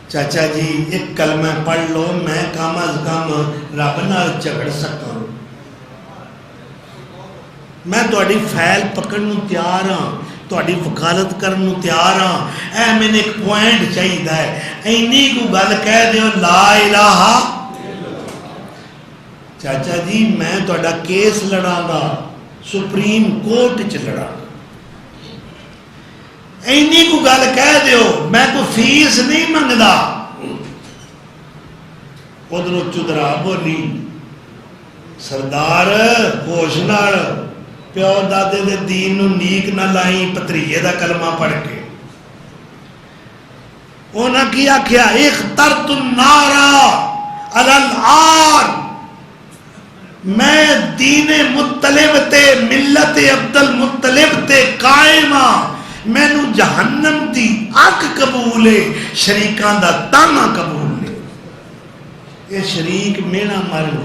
B: چاچا جی ایک کلمہ پڑھ لو میں کم از کم رب نال جھگڑ سکتا ہوں، میں تہاڈی فیل پکڑن نوں تیار ہاں، تہاڈی وکالت کرن نوں تیار ہاں، اے میں نے ایک پوائنٹ چاہیے ہے، اینی کو گل کہہ دیو لا الہ۔ چاچا جی میں تہاڈا کیس لڑاں گا، سپریم کورٹ چ لڑاں گا، اینی کو گل کہہ دیو، میں کوئی فیس نہیں منگدا۔ ادھروں چدرا بولی، سردار ہوش نال، پیو دادے دے دین نو نیک نہ لائیں پتریے دا کلمہ پڑھ کے، اونا کی آکھیا اخترت النار علی العار، میں دین مطلب تے ملت عبد المطلب تے قائمہ، میں نو جہنم دی آگ قبولے، شریکان دا تانا قبولے۔ یہ شریک مینا مرن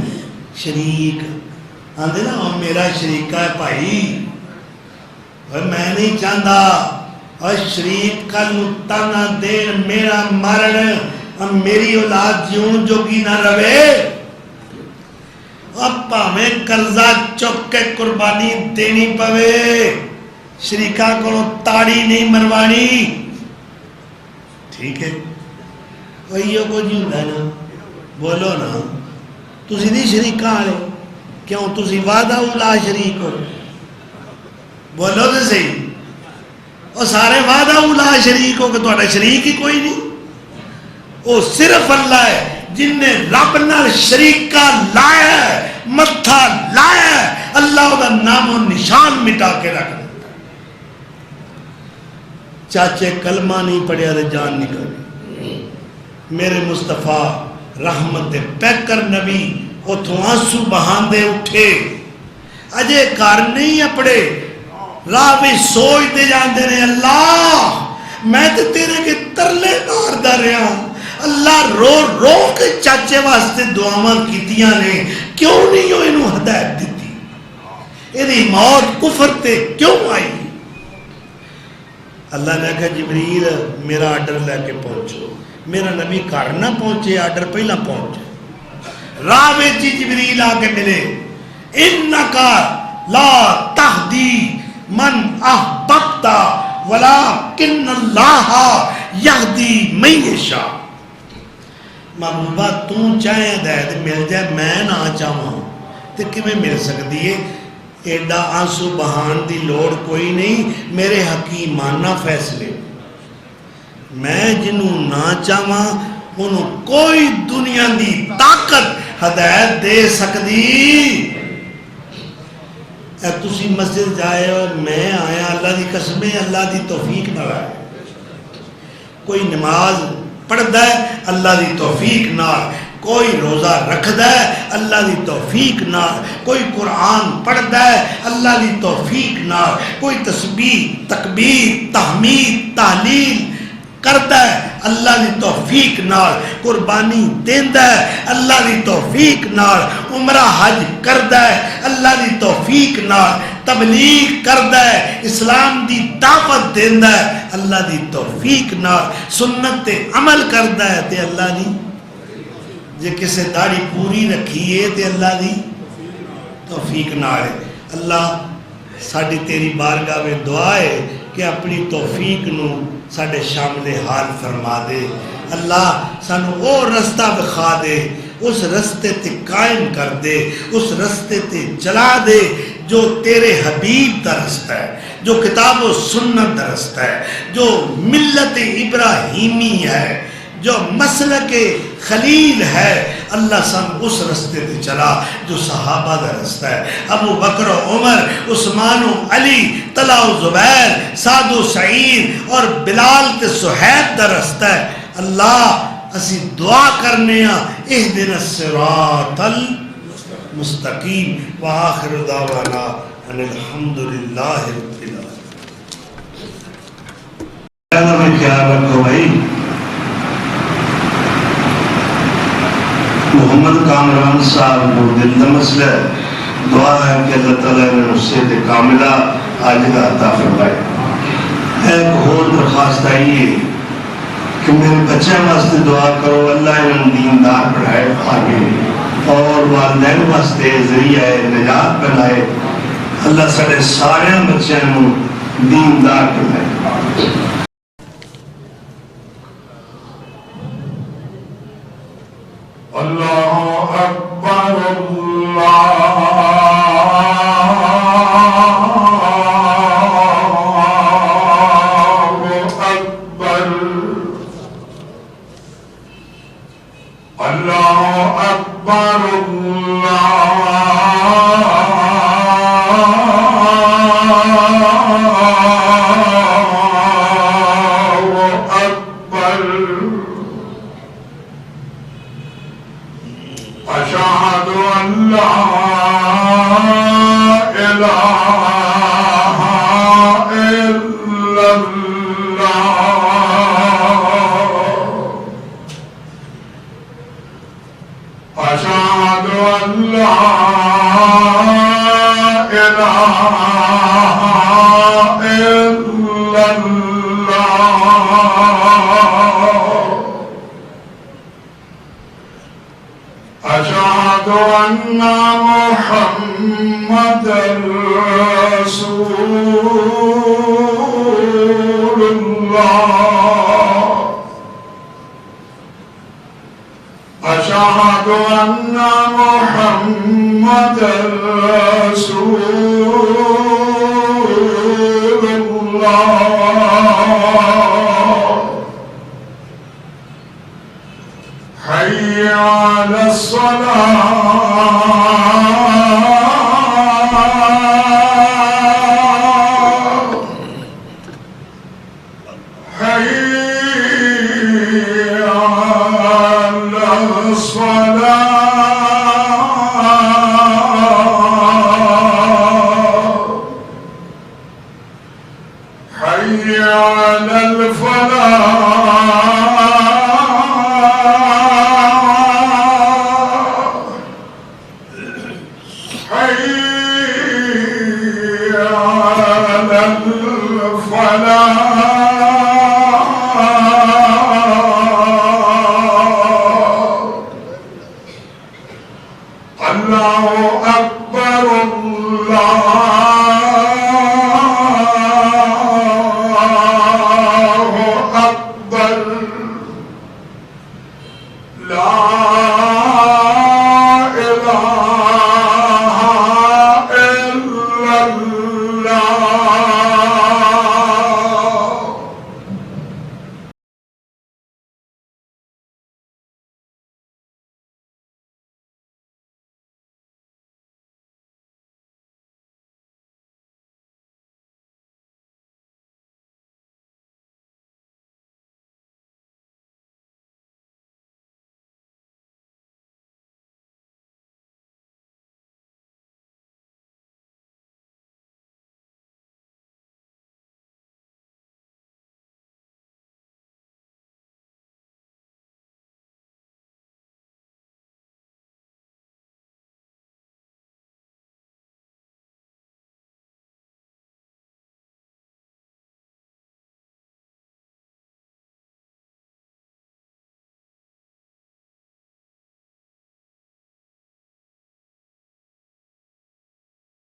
B: شریک آندے نا میرا شریکہ ہے بھائی، اور میں نہیں چاہتا اور شریک کا تانا دین میرا مرن اور میری اولاد جیون جوگی نہ روے، اب پاویں قرضہ چک کے قربانی دینی پوے، شریکہ کو تاڑی نہیں مروانی، ٹھیک ہے وہیوں کو جی ہوں نا، بولو نا تسی نہیں شریکہ آلے، کیوں تسی وعدہ اولا شریک ہو، بولو تو صحیح، اور سارے وعدہ اولا شریک ہو کہ تہاڈا شریک ہی کوئی نہیں، وہ صرف اللہ ہے جن نے رب نال شریکہ لایا ہے، متھا لایا ہے، اللہ دا نام و نشان مٹا کے رکھ دیتا۔ چاچے کلمہ نہیں پڑھیا دے جان نکل، میرے مصطفیٰ رحمت پیکر نبی اتھوں آنسو بہاندے اٹھے، اجے کار نہیں اپڑے، راہ بھی سوچ دے جاندے نے، اللہ میں تے تیرے کے ترلے مار دا رہا ہوں، اللہ رو رو کے چاچے واسطے دعاواں کیتیاں نے، کیوں نہیں ہو انہوں ہدایت دیتی، یہ موت کفر تے کیوں آئی؟ اللہ نے کہا جبریل میرا آرڈر لے کے پہنچو. میرا نبی گھر نہ پہنچے، آرڈر پہلا پہنچے. راہ میں جبریل آ کے ملے. انکا لا تہدی من احببت ولکن اللہ یہدی من یشاء. محبوبہ تو چاہے ہدایت مل جائے، میں نہ چاہواں تے کیویں مل سکتی ہے؟ ایڈا آنسو بہان دی لوڑ کوئی نہیں، میرے حکیمانہ فیصلے. میں جنوں نہ چاہواں انہوں کوئی دنیا دی طاقت ہدایت دے سکتی. اے تسی مسجد جائے ہو، میں آیا اللہ دی قسم اللہ دی توفیق نہ آئے. کوئی نماز پڑھدا ہے اللہ دی توفیق نال، کوئی روزہ رکھدا ہے اللہ دی توفیق نال، کوئی قرآن پڑھدا ہے اللہ دی توفیق نال، کوئی تسبیح تکبیر تحمید تحلیل کردا ہے اللہ دی توفیق نال، قربانی دیندا ہے اللہ دی توفیق نال، عمرہ حج کردا ہے اللہ دی توفیق نال، تبلیغ کردا ہے اسلام دی دعوت دیندا ہے اللہ دی توفیق نال، سنت تے عمل کردا ہے تے اللہ دی، جے کسے داڑھی پوری رکھی ہے تے اللہ دی توفیق نال ہے. اللہ ساڈی تیری بارگاہ میں دعا ہے کہ اپنی توفیق نو ساڈے شامل حال فرما دے. اللہ سانو وہ رستہ بکھا دے، اس رستے تے قائم کر دے، اس رستے تے چلا دے جو تیرے حبیب دا رستہ ہے، جو کتاب و سنت دا رستہ ہے، جو ملت ابراہیمی ہے، جو مسلک خلیل ہے. اللہ سن اس رستے تے چلا جو صحابہ دا رستہ ہے. ابو بکر و عمر، عثمان و علی، طلحہ و زبیر، سعد و سعید اور بلال تے صہیب دا رستہ ہے. اللہ اسی دعا کرنے ہاں اہدنا الصراط المستقیم. وآخر دعوانا ان الحمدللہ رب العالمین. خیال رکھو بھائی، محمد کامران صاحب کو دل کا مسئلہ ہے، دعا ہے کہ اللہ تعالیٰ نے نصیحت کاملہ عاجلہ عطا فرمائے. ایک اور درخواست آئی ہے کہ میرے بچے واسطے دعا کرو، اللہ انہوں دیندار پڑھائے آگے اور والدین واسطے ذریعہ نجات بنائے. اللہ سارے سارے بچوں دیندار بنائے. اللہ اکبر اللہ اکبر اللہ اکبر أشهد أن لا إله إلا الله أشهد أن لا إله إلا الله أشهد أن محمدًا رسول الله أشهد أن محمدًا رسول الله حي على الصلاة حي على الصلاة حي على الفلاح